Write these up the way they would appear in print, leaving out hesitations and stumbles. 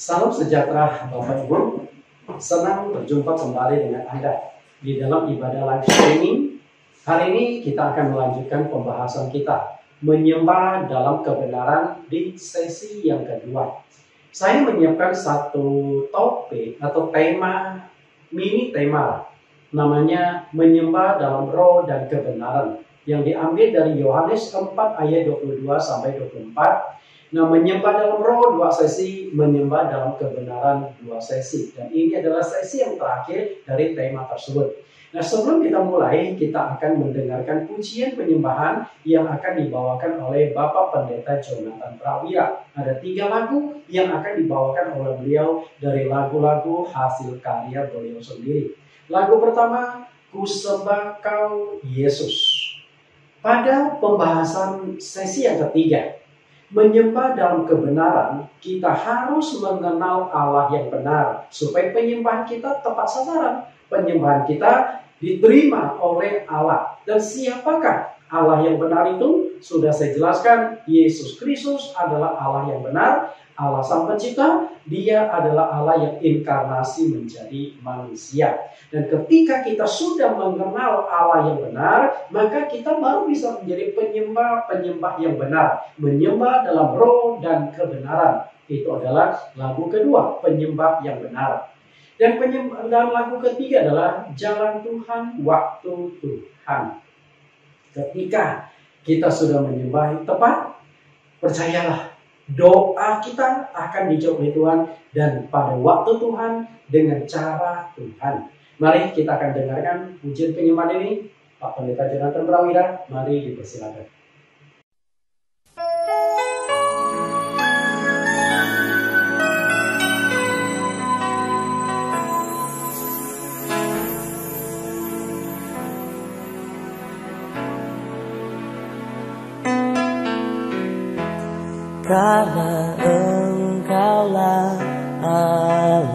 Salam sejahtera Bapak Ibu, senang berjumpa kembali dengan Anda di dalam ibadah live streaming. Hari ini kita akan melanjutkan pembahasan kita, menyembah dalam kebenaran di sesi yang kedua. Saya menyiapkan satu topik atau tema, mini tema, namanya menyembah dalam roh dan kebenaran, yang diambil dari Yohanes 4 ayat 22 sampai 24. Nah, menyembah dalam roh 2 sesi, menyembah dalam kebenaran 2 sesi. Dan ini adalah sesi yang terakhir dari tema tersebut. Nah, sebelum kita mulai, kita akan mendengarkan pujian penyembahan yang akan dibawakan oleh Bapak Pendeta Jonathan Prawira. Ada 3 lagu yang akan dibawakan oleh beliau dari lagu-lagu hasil karya beliau sendiri. Lagu pertama, Ku Sembah Kau Yesus. Pada pembahasan sesi yang ketiga, menyembah dalam kebenaran, kita harus mengenal Allah yang benar supaya penyembahan kita tepat sasaran. Penyembahan kita diterima oleh Allah. Dan siapakah Allah yang benar itu? Sudah saya jelaskan, Yesus Kristus adalah Allah yang benar, Allah Sang Pencipta. Dia adalah Allah yang inkarnasi menjadi manusia. Dan ketika kita sudah mengenal Allah yang benar, maka kita baru bisa menjadi penyembah yang benar. Menyembah dalam roh dan kebenaran. Itu adalah lagu kedua, penyembah yang benar. Dan dalam lagu ketiga adalah Jalan Tuhan, Waktu Tuhan. Ketika kita sudah menyembah tepat, percayalah, doa kita akan dijawab oleh Tuhan dan pada waktu Tuhan dengan cara Tuhan. Mari kita akan dengarkan pujian penyembahan ini. Pak Pendeta Jonathan Prawira, mari dipersilakan. Karena Engkaulah Allah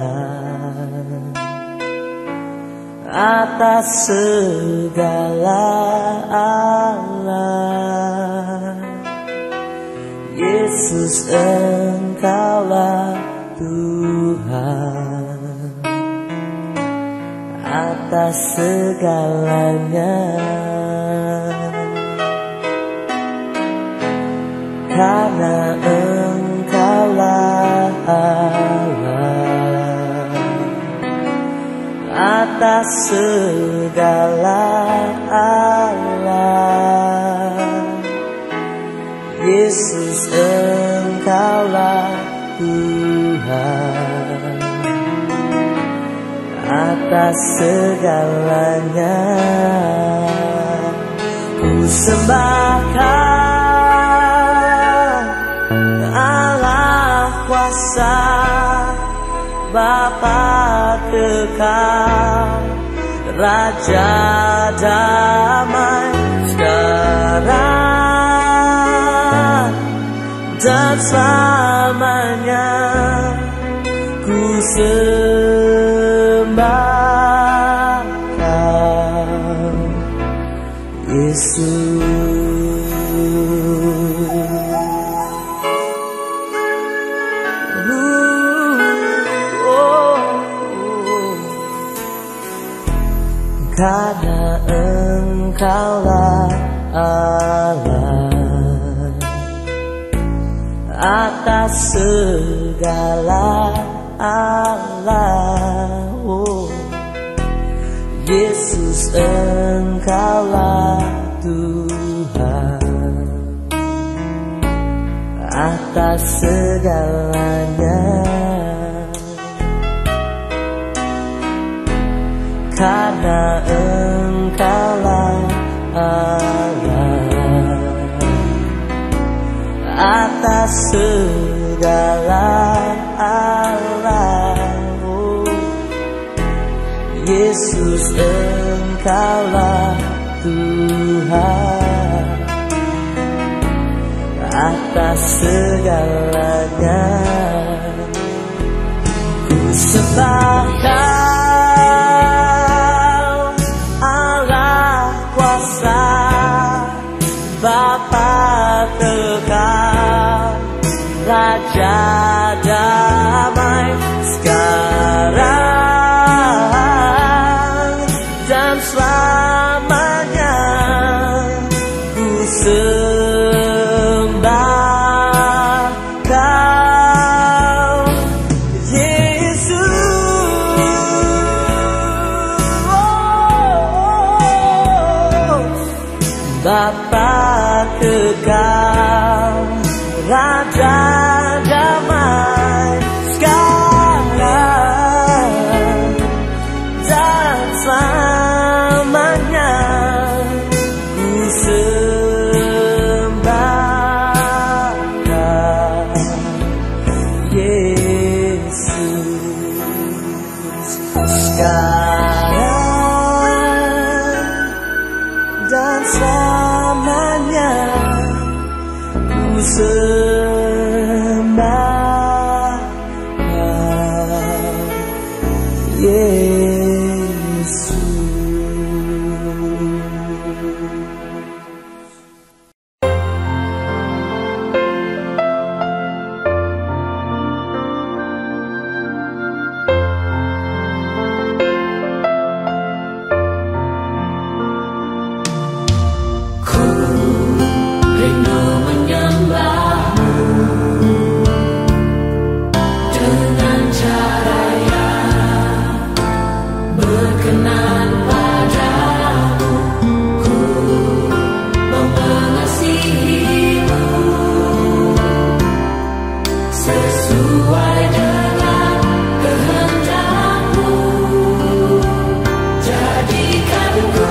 atas segala Allah. Yesus, Engkaulah Tuhan atas segalanya. Karena Engkaulah Allah atas segala Allah. Yesus, Engkaulah Tuhan atas segalanya. Ku sembah Kau Allah kuasa, Bapa kekal, Raja damai sekarang dan selamanya. Ku sembah Kau Yesus. Karena Engkaulah Allah atas segala Allah. Yesus, Engkaulah Tuhan atas segalanya. Karena Engkaulah Allah atas segala Allah. Yesus, Engkaulah Tuhan atas segalanya. Ku sembah Kau Bapa kekal, Raja damai damai sekarang dan selamanya. Ku sembah Kau, Yesus. Bapa kekal, Raja damai sekarang dan selamanya. Ku sembah Kau, Yesus. Sekarang dan selamanya ku sembah Kau, Yesus. Rindu menyembah-Mu dengan cara yang berkenan padamu. Ku mau mengasihi-Mu sesuai dengan kehendak-Mu. Jadikan ku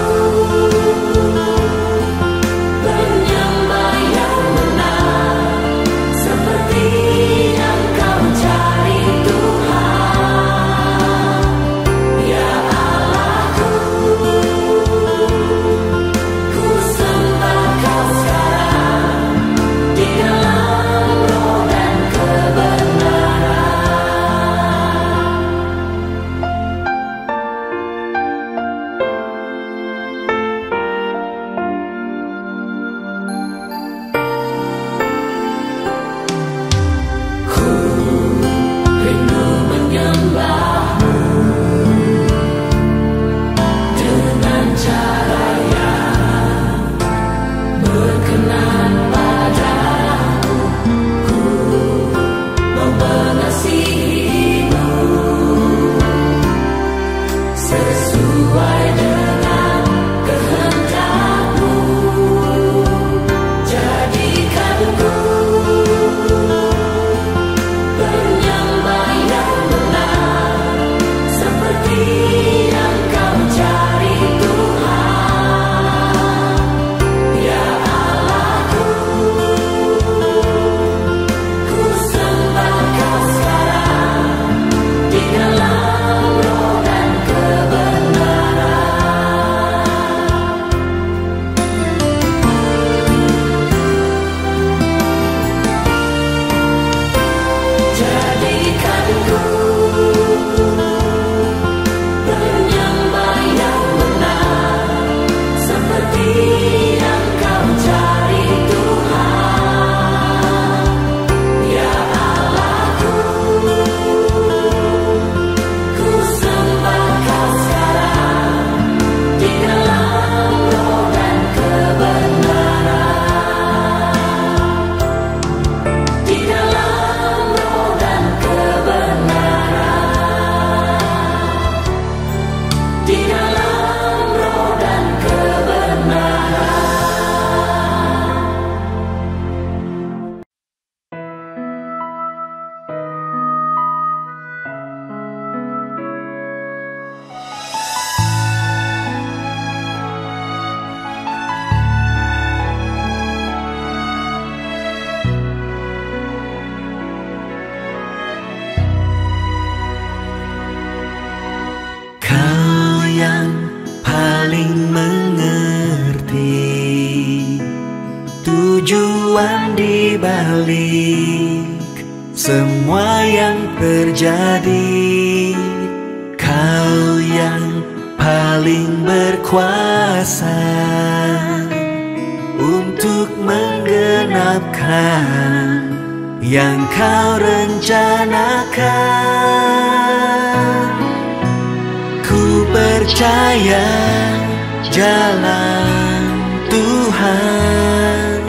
tujuan di balik semua yang terjadi. Kau yang paling berkuasa untuk menggenapkan yang kau rencanakan. Ku percaya jalan Tuhan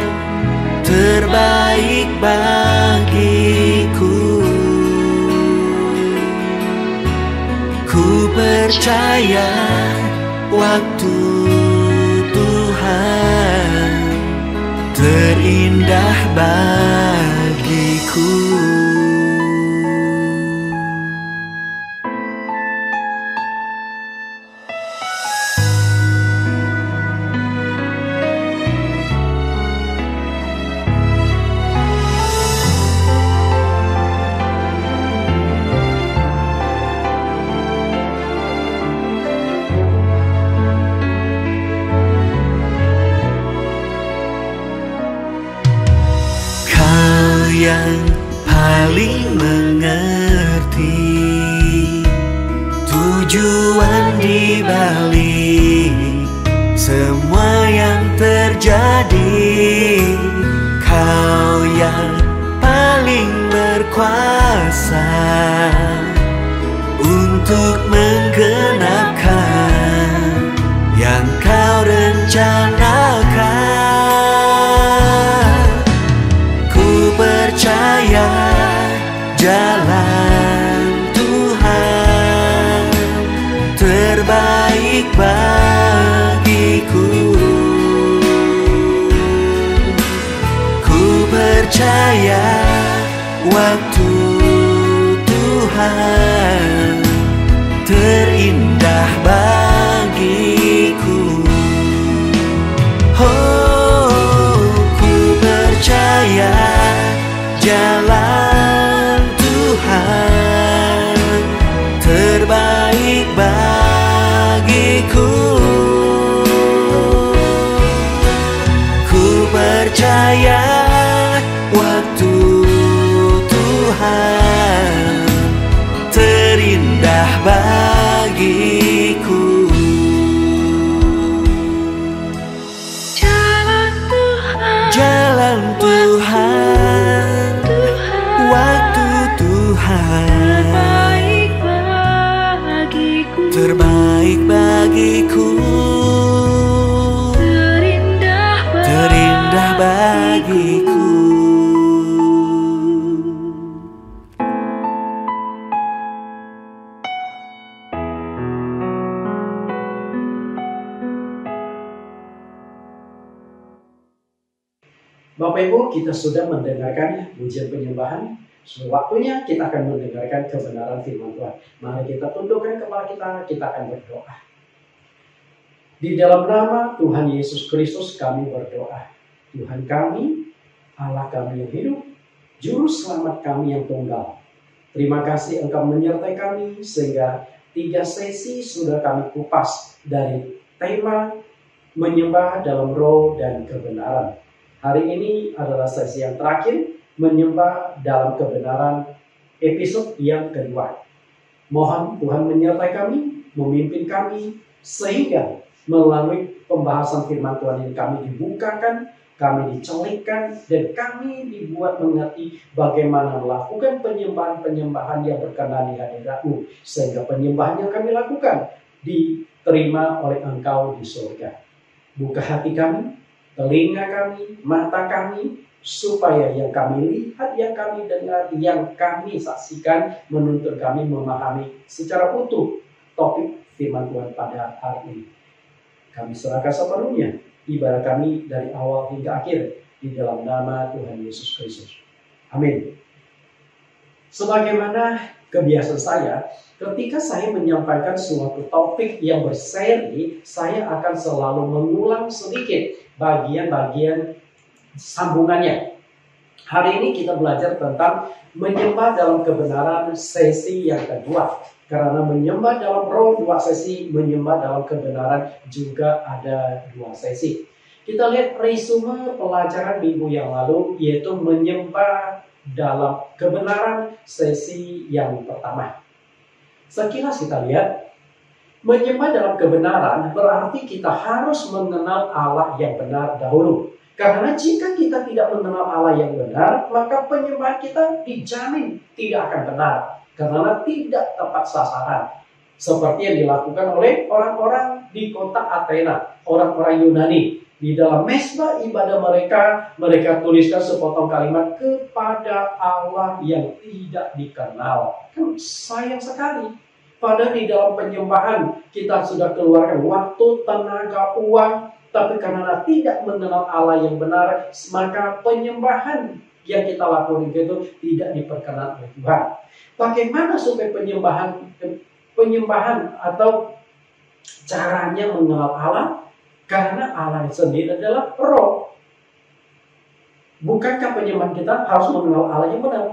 terbaik bagiku. Ku percaya waktu Tuhan terindah bagiku. Yang paling mengerti tujuan di balik semua yang terjadi. Kau yang paling berkuasa untuk menggenapkan yang kau rencanakan. Percaya jalan Tuhan terbaik bagiku. Ku percaya waktu Tuhan terindah bagiku. Oh, ku percaya jalan Tuhan terbaik bagiku. Ku percaya waktu Tuhan terindah bagiku. Jalan Tuhan, waktu Tuhan terbaik bagiku, terindah bagiku. Bapak Ibu, kita sudah mendengarkan pujian penyembahan. Waktunya kita akan mendengarkan kebenaran firman Tuhan. Mari kita tundukkan kepala kita akan berdoa. Di dalam nama Tuhan Yesus Kristus kami berdoa. Tuhan kami, Allah kami yang hidup, Juru Selamat kami yang tunggal. Terima kasih Engkau menyertai kami sehingga 3 sesi sudah kami kupas dari tema menyembah dalam roh dan kebenaran. Hari ini adalah sesi yang terakhir, menyembah dalam kebenaran, episode yang kedua. Mohon Tuhan menyertai kami, memimpin kami, sehingga melalui pembahasan firman Tuhan ini kami dibukakan, kami dicelikkan, dan kami dibuat mengerti bagaimana melakukan penyembahan-penyembahan yang berkenan di hadirat-Mu, sehingga penyembahan yang kami lakukan diterima oleh Engkau di surga. Buka hati kami, telinga kami, mata kami, supaya yang kami lihat, yang kami dengar, yang kami saksikan menuntun kami memahami secara utuh topik firman Tuhan pada hari ini. Kami serahkan sepenuhnya ibadah kami dari awal hingga akhir di dalam nama Tuhan Yesus Kristus. Amin. Sebagaimana kebiasaan saya, ketika saya menyampaikan suatu topik yang berseri, saya akan selalu mengulang sedikit bagian-bagian sambungannya. Hari ini kita belajar tentang menyembah dalam kebenaran sesi yang kedua. Karena menyembah dalam roh 2 sesi, menyembah dalam kebenaran juga ada 2 sesi. Kita lihat resume pelajaran minggu yang lalu, yaitu menyembah dalam kebenaran sesi yang pertama. Sekilas kita lihat, menyembah dalam kebenaran berarti kita harus mengenal Allah yang benar dahulu. Karena jika kita tidak mengenal Allah yang benar, maka penyembahan kita dijamin tidak akan benar. Karena tidak tepat sasaran. Seperti yang dilakukan oleh orang-orang di kota Athena, orang-orang Yunani. Di dalam mesbah ibadah mereka tuliskan sepotong kalimat kepada Allah yang tidak dikenal. Kan sayang sekali. Padahal di dalam penyembahan kita sudah keluarkan waktu, tenaga, uang. Tapi karena tidak mengenal Allah yang benar, maka penyembahan yang kita lakukan itu tidak diperkenan oleh Tuhan. Bagaimana supaya penyembahan atau caranya mengenal Allah? Karena Allah sendiri adalah roh. Bukankah penyembahan kita harus mengenal Allah yang benar?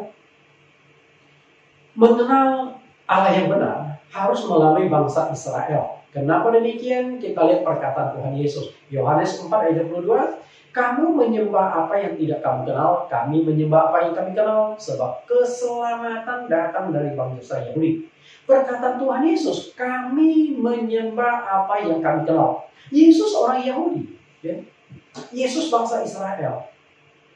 Mengenal Allah yang benar harus melalui bangsa Israel. Kenapa demikian? Kita lihat perkataan Tuhan Yesus. Yohanes 4 ayat 22. Kamu menyembah apa yang tidak kamu kenal, kami menyembah apa yang kami kenal, sebab keselamatan datang dari bangsa Yahudi. Perkataan Tuhan Yesus, kami menyembah apa yang kami kenal. Yesus orang Yahudi, ya. Yesus bangsa Israel.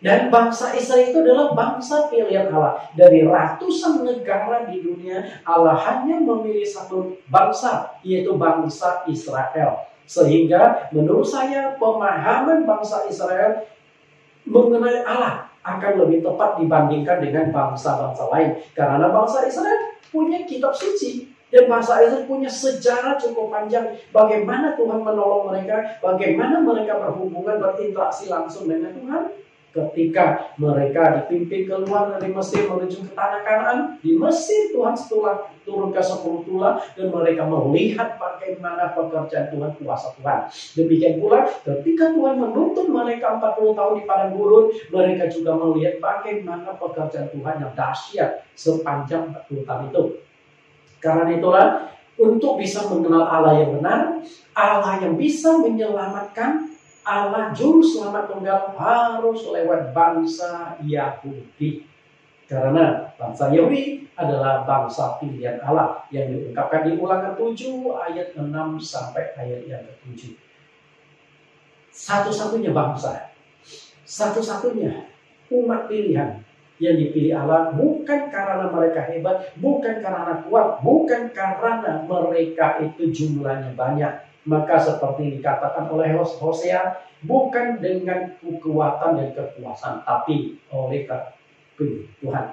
Dan bangsa Israel itu adalah bangsa pilihan Allah. Dari ratusan negara di dunia, Allah hanya memilih satu bangsa, yaitu bangsa Israel. Sehingga menurut saya pemahaman bangsa Israel mengenai Allah akan lebih tepat dibandingkan dengan bangsa-bangsa lain. Karena bangsa Israel punya kitab suci. Dan bangsa Israel punya sejarah cukup panjang. Bagaimana Tuhan menolong mereka. Bagaimana mereka berhubungan, berinteraksi langsung dengan Tuhan. Ketika mereka dipimpin keluar dari Mesir menuju ke tanah Kanaan. Di Mesir Tuhan turun ke 10 tulah. Dan mereka melihat bagaimana pekerjaan Tuhan, kuasa Tuhan. Demikian pula ketika Tuhan menuntun mereka 40 tahun di padang gurun. Mereka juga melihat bagaimana pekerjaan Tuhan yang dahsyat sepanjang 40 tahun itu. Karena itulah untuk bisa mengenal Allah yang benar, Allah yang bisa menyelamatkan, Allah juru selamat tunggal harus lewat bangsa Yahudi. Karena bangsa Yahudi adalah bangsa pilihan Allah yang diungkapkan di Ulangan 7 ayat 6 sampai ayat yang ke-7. Satu-satunya bangsa, satu-satunya umat pilihan yang dipilih Allah bukan karena mereka hebat, bukan karena kuat, bukan karena mereka itu jumlahnya banyak. Maka seperti dikatakan oleh Hosea, bukan dengan kekuatan dan kekuasaan, tapi oleh Tuhan.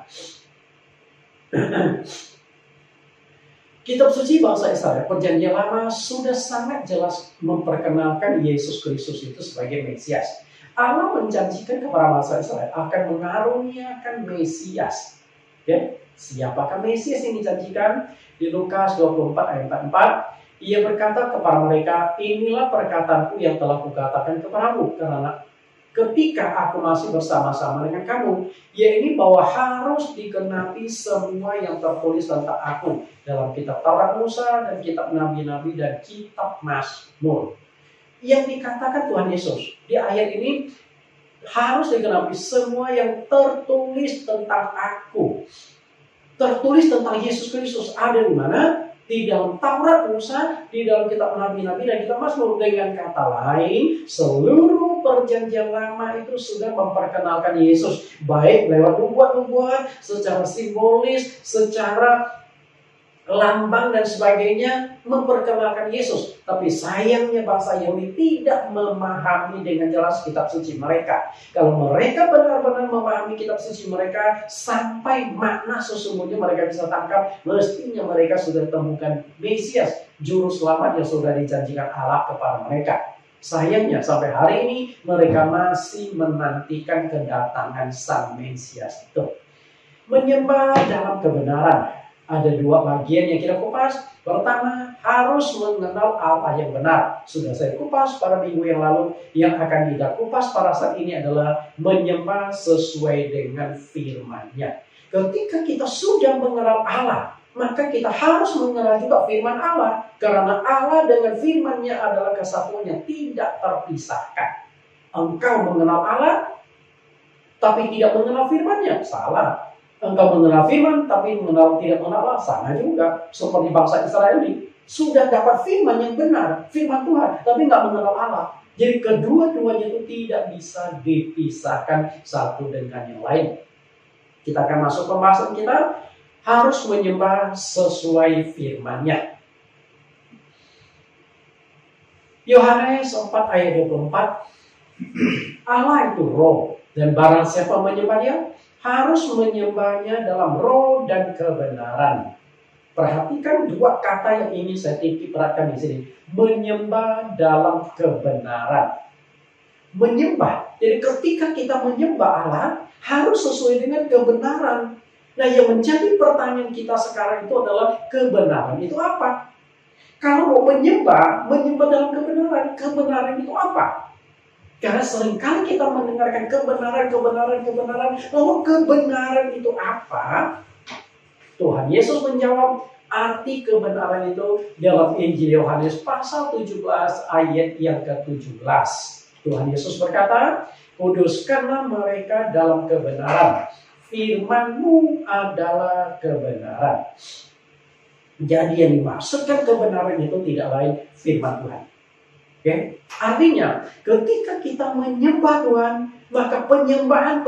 Kitab suci bangsa Israel Perjanjian Lama sudah sangat jelas memperkenalkan Yesus Kristus itu sebagai Mesias. Allah menjanjikan kepada bangsa Israel akan mengaruniakan Mesias. Ya, siapakah Mesias yang dijanjikan? Di Lukas 24 ayat 4. Ia berkata kepada mereka, inilah perkataanku yang telah kukatakan kepadamu. Karena ketika aku masih bersama-sama dengan kamu, yaitu bahwa harus digenapi semua yang tertulis tentang aku dalam kitab Taurat Musa dan kitab Nabi-Nabi dan kitab Mazmur. Yang dikatakan Tuhan Yesus di ayat ini harus digenapi semua yang tertulis tentang aku. Tertulis tentang Yesus Kristus ada di mana? Di dalam Taurat Musa, di dalam kitab Nabi-Nabi dan kitab Mazmur. Dengan kata lain, seluruh perjanjian lama itu sudah memperkenalkan Yesus. Baik lewat nubuat-nubuat, secara simbolis, secara lambang dan sebagainya, memperkenalkan Yesus. Tapi sayangnya bangsa Yahudi tidak memahami dengan jelas kitab suci mereka. Kalau mereka benar-benar memahami kitab suci mereka sampai makna sesungguhnya mereka bisa tangkap, mestinya mereka sudah temukan Mesias, juru selamat yang sudah dijanjikan Allah kepada mereka. Sayangnya sampai hari ini mereka masih menantikan kedatangan Sang Mesias itu. Menyembah dalam kebenaran. Ada dua bagian yang kita kupas. Pertama, harus mengenal Allah yang benar. Sudah saya kupas pada minggu yang lalu. Yang akan kita kupas pada saat ini adalah menyembah sesuai dengan firman-Nya. Ketika kita sudah mengenal Allah, maka kita harus mengenal juga firman Allah. Karena Allah dengan firman-Nya adalah kesatuan yang tidak terpisahkan. Engkau mengenal Allah, tapi tidak mengenal firman-Nya, salah. Engkau mengenal firman, tapi tidak mengenal Allah, sama juga. Seperti bangsa Israel ini, sudah dapat firman yang benar, firman Tuhan, tapi nggak mengenal Allah. Jadi kedua-duanya itu tidak bisa dipisahkan satu dengan yang lain. Kita akan masuk pembahasan kita, harus menyembah sesuai firman-Nya. Yohanes 4 ayat 24, Allah itu roh, dan barang siapa menyembah Dia harus menyembahnya dalam roh dan kebenaran. Perhatikan dua kata yang ini saya titik beratkan di sini. Menyembah dalam kebenaran. Menyembah. Jadi ketika kita menyembah Allah, harus sesuai dengan kebenaran. Nah, yang menjadi pertanyaan kita sekarang itu adalah kebenaran itu apa? Kalau mau menyembah dalam kebenaran. Kebenaran itu apa? Karena seringkali kita mendengarkan kebenaran. Lalu kebenaran itu apa? Tuhan Yesus menjawab, arti kebenaran itu dalam Injil Yohanes pasal 17 ayat yang ke-17. Tuhan Yesus berkata, kuduskanlah mereka dalam kebenaran. Firman-Mu adalah kebenaran. Jadi yang dimaksudkan kebenaran itu tidak lain firman Tuhan. Okay? Artinya ketika kita menyembah Tuhan, maka penyembahan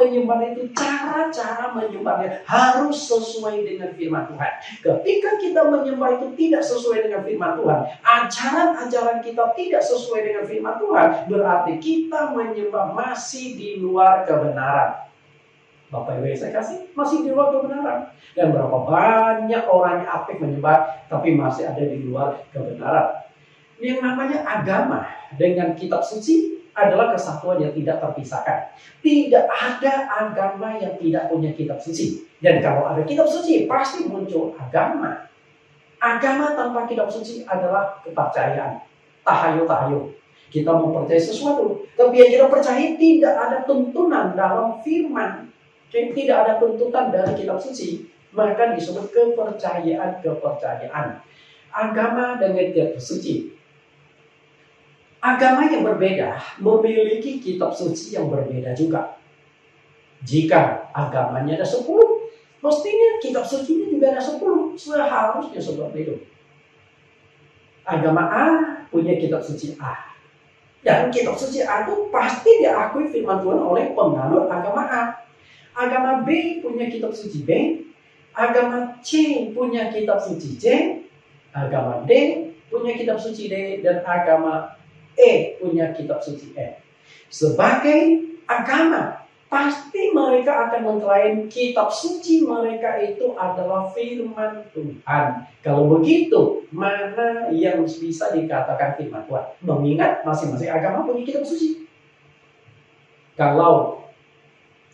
itu cara-cara menyembahnya harus sesuai dengan firman Tuhan. Ketika kita menyembah itu tidak sesuai dengan firman Tuhan, ajaran-ajaran kita tidak sesuai dengan firman Tuhan, berarti kita menyembah masih di luar kebenaran. Bapak Ibu saya kasih masih di luar kebenaran. Dan berapa banyak orang yang aktif menyembah tapi masih ada di luar kebenaran. Yang namanya agama dengan kitab suci adalah kesatuan yang tidak terpisahkan. Tidak ada agama yang tidak punya kitab suci. Dan kalau ada kitab suci pasti muncul agama. Agama tanpa kitab suci adalah kepercayaan. Tahayul-tahayul. Kita mempercayai sesuatu, tapi yang kita percaya tidak ada tuntunan dalam firman. Tidak ada tuntutan dari kitab suci, maka disebut kepercayaan. Agama dengan kitab suci. Agama yang berbeda memiliki kitab suci yang berbeda juga. Jika agamanya ada 10, mestinya kitab sucinya juga ada 10. Seharusnya seperti itu. Agama A punya kitab suci A. Dan kitab suci A itu pasti diakui firman Tuhan oleh penganut agama A. Agama B punya kitab suci B, agama C punya kitab suci C, agama D punya kitab suci D, dan agama E punya kitab suci E. Sebagai agama, pasti mereka akan mengklaim kitab suci mereka itu adalah firman Tuhan. Kalau begitu, mana yang bisa dikatakan firman Tuhan? Mengingat masing-masing agama punya kitab suci. Kalau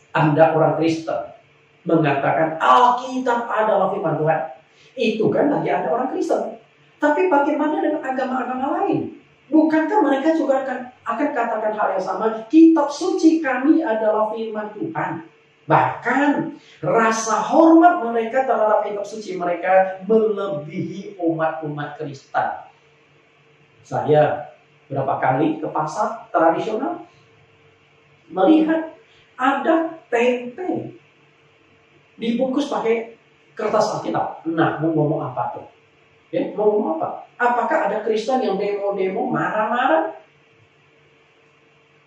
Anda orang Kristen mengatakan Alkitab adalah firman Tuhan, itu kan lagi Anda orang Kristen. Tapi bagaimana dengan agama-agama lain? Bukankah mereka juga akan katakan hal yang sama? Kitab suci kami adalah firman Tuhan. Bahkan rasa hormat mereka terhadap kitab suci mereka melebihi umat-umat Kristen. Saya berapa kali ke pasar tradisional melihat ada tempe dibungkus pakai kertas Alkitab. Nah, mau ngomong apa tuh? Ya, mau ngomong apa? Apakah ada Kristen yang demo-demo, marah-marah?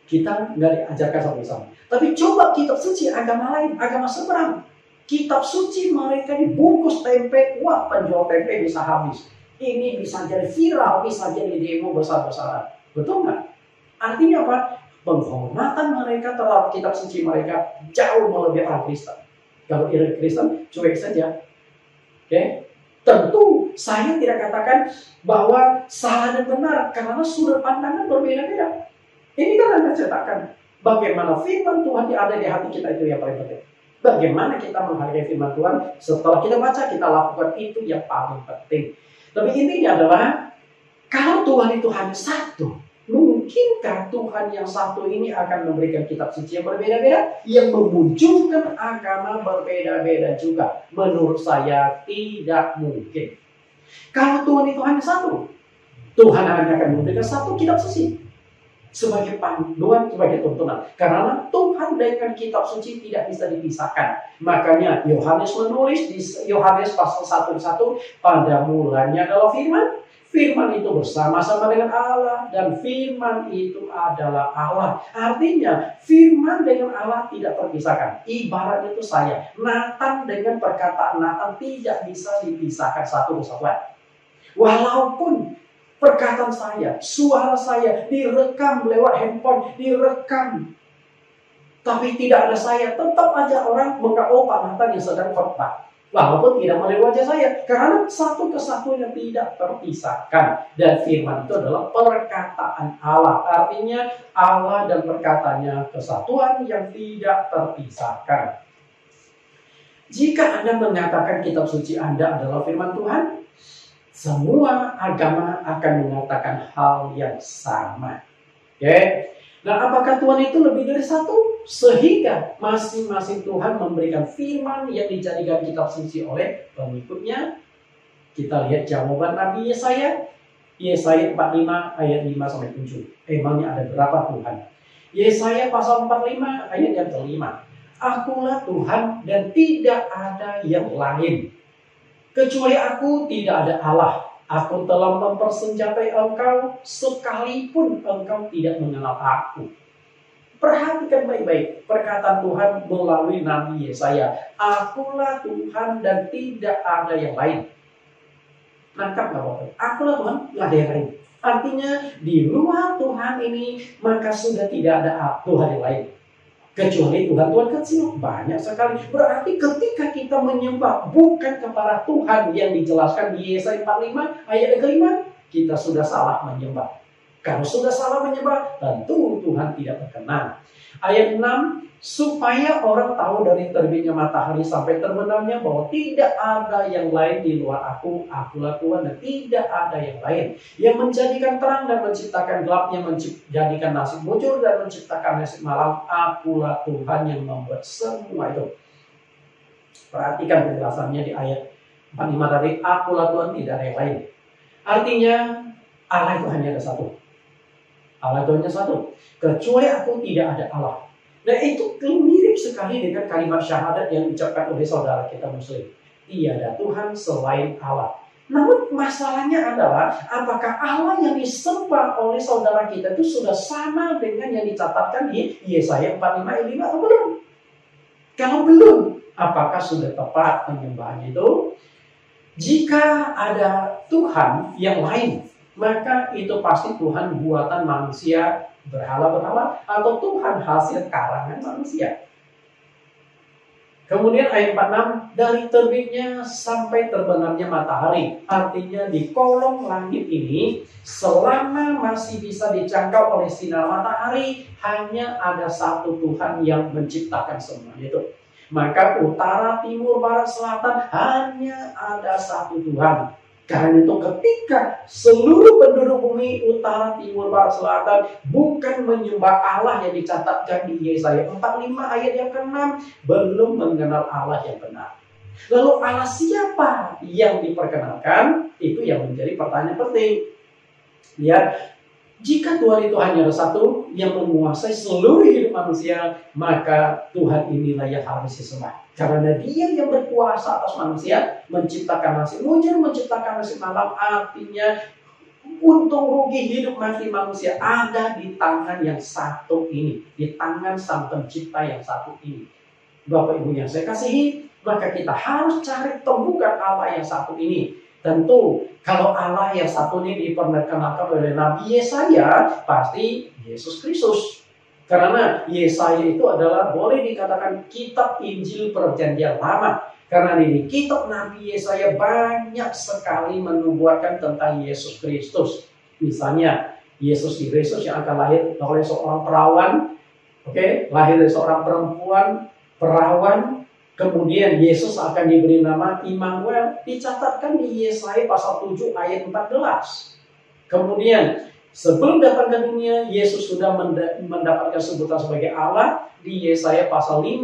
Kita nggak diajarkan sama-sama. Tapi coba kitab suci agama lain, agama seberang. Kitab suci mereka dibungkus tempe, wah penjual tempe bisa habis. Ini bisa jadi viral, bisa jadi demo besar-besaran. Betul nggak? Artinya apa? Penghormatan mereka terhadap kitab suci mereka jauh melebihi orang Kristen. Kalau orang Kristen cuek saja. Oke? Tentu saya tidak katakan bahwa salah dan benar karena sudut pandangan berbeda-beda. Ini kan Anda ceritakan bagaimana firman Tuhan yang ada di hati kita itu yang paling penting. Bagaimana kita menghargai firman Tuhan setelah kita baca, kita lakukan itu yang paling penting. Tapi intinya adalah kalau Tuhan itu hanya satu, mungkinkah Tuhan yang satu ini akan memberikan kitab suci yang berbeda-beda yang memunculkan agama berbeda-beda juga? Menurut saya tidak mungkin. Kalau Tuhan itu hanya satu, Tuhan hanya akan memberikan satu kitab suci sebagai panduan, sebagai tuntunan. Karena Tuhan dengan kitab suci tidak bisa dipisahkan. Makanya Yohanes menulis di Yohanes pasal 1:1, pada mulanya adalah firman. Firman itu bersama-sama dengan Allah dan firman itu adalah Allah. Artinya firman dengan Allah tidak terpisahkan. Ibarat itu saya, Nathan dengan perkataan Nathan tidak bisa dipisahkan satu kesatuan. Walaupun perkataan saya, suara saya direkam lewat handphone, direkam, tapi tidak ada saya, tetap aja orang menganggap Pak Nathan yang sedang khotbah. Walaupun tidak melihat wajah saya, karena satu kesatuan yang tidak terpisahkan. Dan firman itu adalah perkataan Allah. Artinya Allah dan perkataannya kesatuan yang tidak terpisahkan. Jika Anda mengatakan kitab suci Anda adalah firman Tuhan, semua agama akan mengatakan hal yang sama. Oke? Nah, apakah Tuhan itu lebih dari satu? Sehingga masing-masing Tuhan memberikan firman yang dijadikan kitab suci oleh pengikutnya. Kita lihat jawaban Nabi Yesaya. Yesaya 45 ayat 5-7. Emangnya ada berapa Tuhan? Yesaya pasal 45 ayat yang kelima. Akulah Tuhan dan tidak ada yang lain. Kecuali aku tidak ada Allah. Aku telah mempersenjatai engkau sekalipun engkau tidak mengenal aku. Perhatikan baik-baik perkataan Tuhan melalui Nabi Yesaya. Akulah Tuhan dan tidak ada yang lain. Nangkap nggak Bapak? Akulah Tuhan, nggak ada yang lain. Artinya di luar Tuhan ini maka sudah tidak ada Tuhan yang lain. Kecuali Tuhan kecil, banyak sekali. Berarti ketika kita menyembah bukan kepada Tuhan yang dijelaskan di Yesaya 45 ayat yang kelima, kita sudah salah menyembah. Kalau sudah salah menyembah, tentu Tuhan tidak berkenan. Ayat 6, supaya orang tahu dari terbitnya matahari sampai terbenamnya bahwa tidak ada yang lain di luar aku, akulah Tuhan dan tidak ada yang lain. Yang menjadikan terang dan menciptakan gelap, yang menjadikan nasib bujur dan menciptakan nasib malam, akulah Tuhan yang membuat semua itu. Perhatikan penjelasannya di ayat 45 tadi, akulah Tuhan, tidak ada yang lain. Artinya Allah itu hanya ada satu. Allah itu hanya satu. Kecuali aku tidak ada Allah. Nah itu mirip sekali dengan kalimat syahadat yang diucapkan oleh saudara kita Muslim. Tiada Tuhan selain Allah. Namun masalahnya adalah apakah Allah yang disembah oleh saudara kita itu sudah sama dengan yang dicatatkan di Yesaya 45 ayat 5 atau belum? Kalau belum, apakah sudah tepat penyembahannya itu? Jika ada Tuhan yang lain, maka itu pasti Tuhan buatan manusia, berhala-berhala, atau Tuhan hasil karangan manusia. Kemudian ayat 46, dari terbitnya sampai terbenamnya matahari. Artinya di kolong langit ini, selama masih bisa dijangkau oleh sinar matahari, hanya ada satu Tuhan yang menciptakan semua itu. Maka utara, timur, barat, selatan, hanya ada satu Tuhan. Karena itu ketika seluruh penduduk bumi utara, timur, barat, selatan bukan menyembah Allah yang dicatatkan di Yesaya 45 ayat yang ke-6, belum mengenal Allah yang benar. Lalu Allah siapa yang diperkenalkan? Itu yang menjadi pertanyaan penting. Ya, jika Tuhan itu hanya ada satu yang menguasai seluruh hidup manusia, maka Tuhan inilah yang harus disembah. Karena Dia yang berkuasa atas manusia, menciptakan nasib bujur, menciptakan nasib malam. Artinya untung rugi hidup mati manusia ada di tangan yang satu ini, di tangan Sang Pencipta yang satu ini. Bapak Ibu yang saya kasihi, maka kita harus cari temukan Allah yang satu ini. Tentu kalau Allah yang satu ini diperkenalkan oleh Nabi Yesaya, pasti Yesus Kristus. Karena Yesaya itu adalah boleh dikatakan kitab Injil Perjanjian Lama. Karena di kitab Nabi Yesaya banyak sekali menubuatkan tentang Yesus Kristus. Misalnya Yesus Kristus yang akan lahir oleh seorang perawan, lahir dari seorang perempuan perawan. Kemudian Yesus akan diberi nama Immanuel, dicatatkan di Yesaya pasal 7 ayat 14. Kemudian sebelum datang ke dunia, Yesus sudah mendapatkan sebutan sebagai Allah di Yesaya pasal 9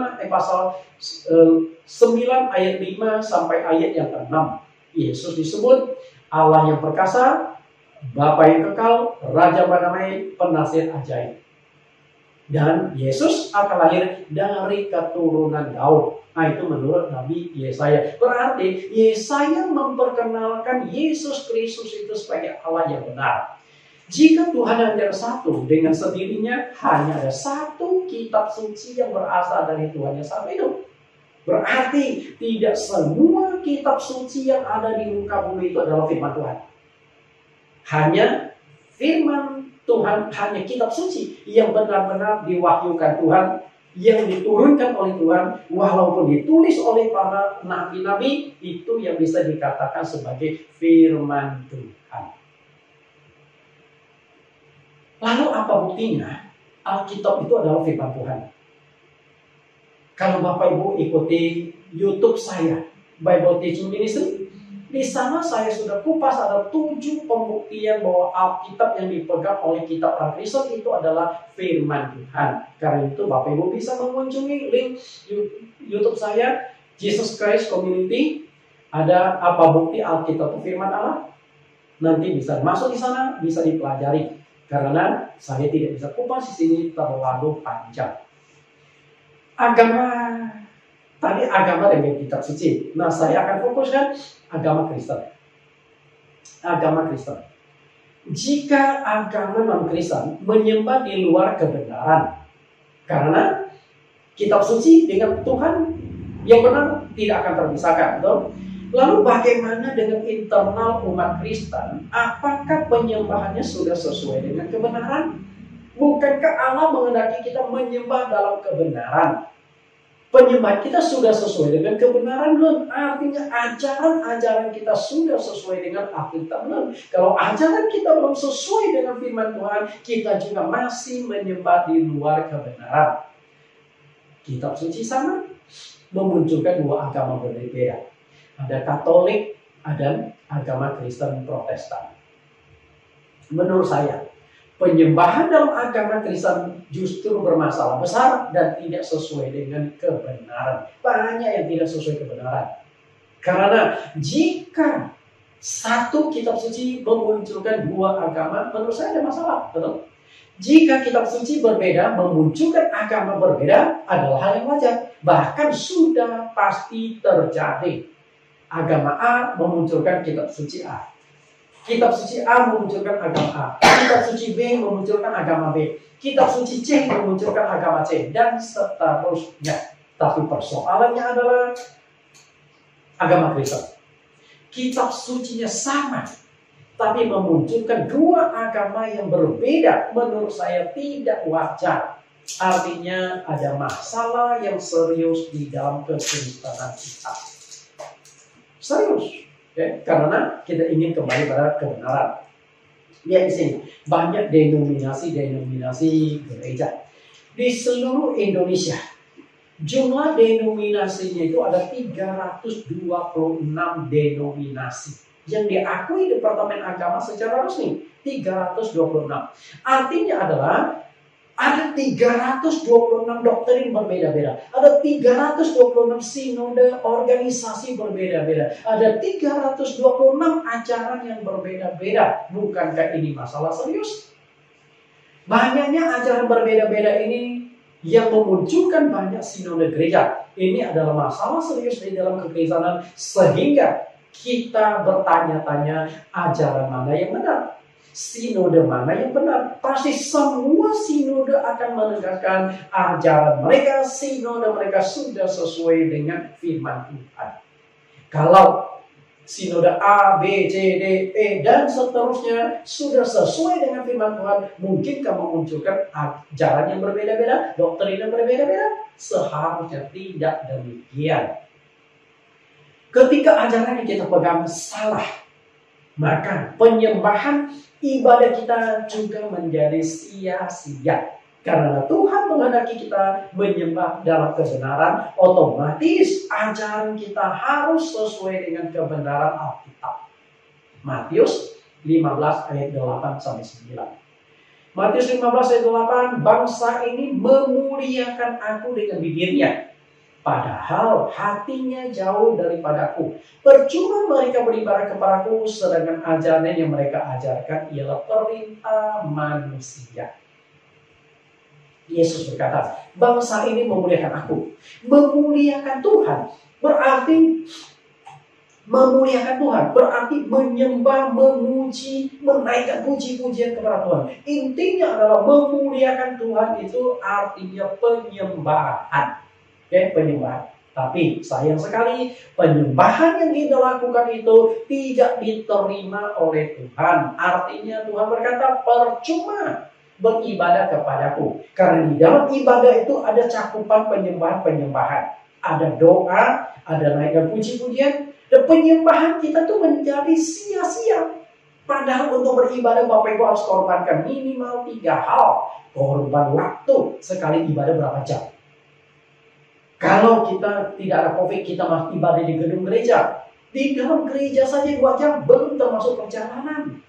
ayat 5 sampai ayat yang ke-6. Yesus disebut Allah yang perkasa, Bapa yang kekal, Raja Berdamai, Penasihat ajaib. Dan Yesus akan lahir dari keturunan Daud. Nah, itu menurut Nabi Yesaya. Berarti Yesaya memperkenalkan Yesus Kristus itu sebagai Allah yang benar. Jika Tuhan hanya satu, dengan sendirinya hanya ada satu kitab suci yang berasal dari Tuhan yang satu itu. Berarti tidak semua kitab suci yang ada di muka bumi itu adalah firman Tuhan. Hanya firman Tuhan, hanya kitab suci yang benar-benar diwahyukan Tuhan, yang diturunkan oleh Tuhan, walaupun ditulis oleh para nabi-nabi, itu yang bisa dikatakan sebagai firman Tuhan. Lalu apa buktinya? Alkitab itu adalah firman Tuhan. Kalau Bapak Ibu ikuti YouTube saya, Bible Teaching Ministry, di sana saya sudah kupas ada 7 pembuktian bahwa Alkitab yang dipegang oleh kitab orang Kristen itu adalah firman Tuhan. Karena itu Bapak Ibu bisa mengunjungi link YouTube saya, Jesus Christ Community. Ada apa bukti Alkitab itu firman Allah? Nanti bisa masuk di sana, bisa dipelajari. Karena saya tidak bisa kupas di sini terlalu panjang. Agama dengan kitab suci. Nah, saya akan fokuskan agama Kristen. Agama Kristen. Jika agama non-Kristen menyembah di luar kebenaran, karena kitab suci dengan Tuhan yang benar tidak akan terpisahkan, betul? Lalu bagaimana dengan internal umat Kristen? Apakah penyembahannya sudah sesuai dengan kebenaran? Bukankah Allah menghendaki kita menyembah dalam kebenaran? Penyembahan kita sudah sesuai dengan kebenaran belum? Artinya ajaran-ajaran kita sudah sesuai dengan Alkitab belum? Kalau ajaran kita belum sesuai dengan firman Tuhan, kita juga masih menyembah di luar kebenaran. Kitab suci sama memunculkan 2 agama berbeda. Ada Katolik, ada agama Kristen Protestan. Menurut saya, penyembahan dalam agama Kristen justru bermasalah besar dan tidak sesuai dengan kebenaran. Banyak yang tidak sesuai kebenaran. Karena jika satu kitab suci memunculkan 2 agama, menurut saya ada masalah. Betul? Jika kitab suci berbeda, memunculkan agama berbeda adalah hal yang wajar. Bahkan sudah pasti terjadi. Agama A memunculkan kitab suci A. Kitab suci A memunculkan agama A. Kitab suci B memunculkan agama B. Kitab suci C memunculkan agama C. Dan seterusnya. Tapi persoalannya adalah agama Kristen. Kitab sucinya sama. Tapi memunculkan 2 agama yang berbeda. Menurut saya tidak wajar. Artinya ada masalah yang serius di dalam kekristenan kita. Serius. Ya, karena kita ingin kembali pada kebenaran. Lihat di sini, banyak denominasi gereja di seluruh Indonesia. Jumlah denominasinya itu ada 326 denominasi yang diakui Departemen Agama secara resmi. 326. Artinya adalah ada 326 doktrin berbeda-beda. Ada 326 sinode organisasi berbeda-beda. Ada 326 ajaran yang berbeda-beda. Bukankah ini masalah serius? Banyaknya ajaran berbeda-beda ini yang memunculkan banyak sinode gereja. Ini adalah masalah serius di dalam kekristenan. Sehingga kita bertanya-tanya ajaran mana yang benar. Sinode mana yang benar? Pasti semua sinode akan menegaskan ajaran mereka, sinode mereka sudah sesuai dengan firman Tuhan. Kalau sinode A, B, C, D, E, dan seterusnya sudah sesuai dengan firman Tuhan, mungkinkah memunculkan ajaran yang berbeda-beda, doktrin yang berbeda-beda? Seharusnya tidak demikian. Ketika ajaran yang kita pegang salah, maka penyembahan ibadah kita juga menjadi sia-sia. Karena Tuhan menghendaki kita menyembah dalam kebenaran, otomatis ajaran kita harus sesuai dengan kebenaran Alkitab. Matius 15 ayat 8-9. Matius 15 ayat 8, bangsa ini memuliakan aku dengan bibirnya, padahal hatinya jauh daripadaku. Percuma mereka beribadah kepadaku, sedangkan ajaran yang mereka ajarkan ialah perintah manusia. Yesus berkata, bangsa ini memuliakan aku. Memuliakan Tuhan berarti menyembah, memuji, menaikkan puji-pujian kepada Tuhan. Intinya adalah memuliakan Tuhan itu artinya penyembahan. Oke, penyembahan. Tapi sayang sekali penyembahan yang kita lakukan itu tidak diterima oleh Tuhan. Artinya Tuhan berkata, percuma beribadah kepadaku. Karena di dalam ibadah itu ada cakupan penyembahan-penyembahan. Ada doa, ada naikkan puji-pujian, dan penyembahan kita tuh menjadi sia-sia. Padahal untuk beribadah Bapak Ibu harus korbankan minimal 3 hal. Korban waktu, sekali ibadah berapa jam. Kalau kita tidak ada COVID, kita masih ibadah di gedung gereja. Di dalam gereja saja 2 jam, belum termasuk perjalanan.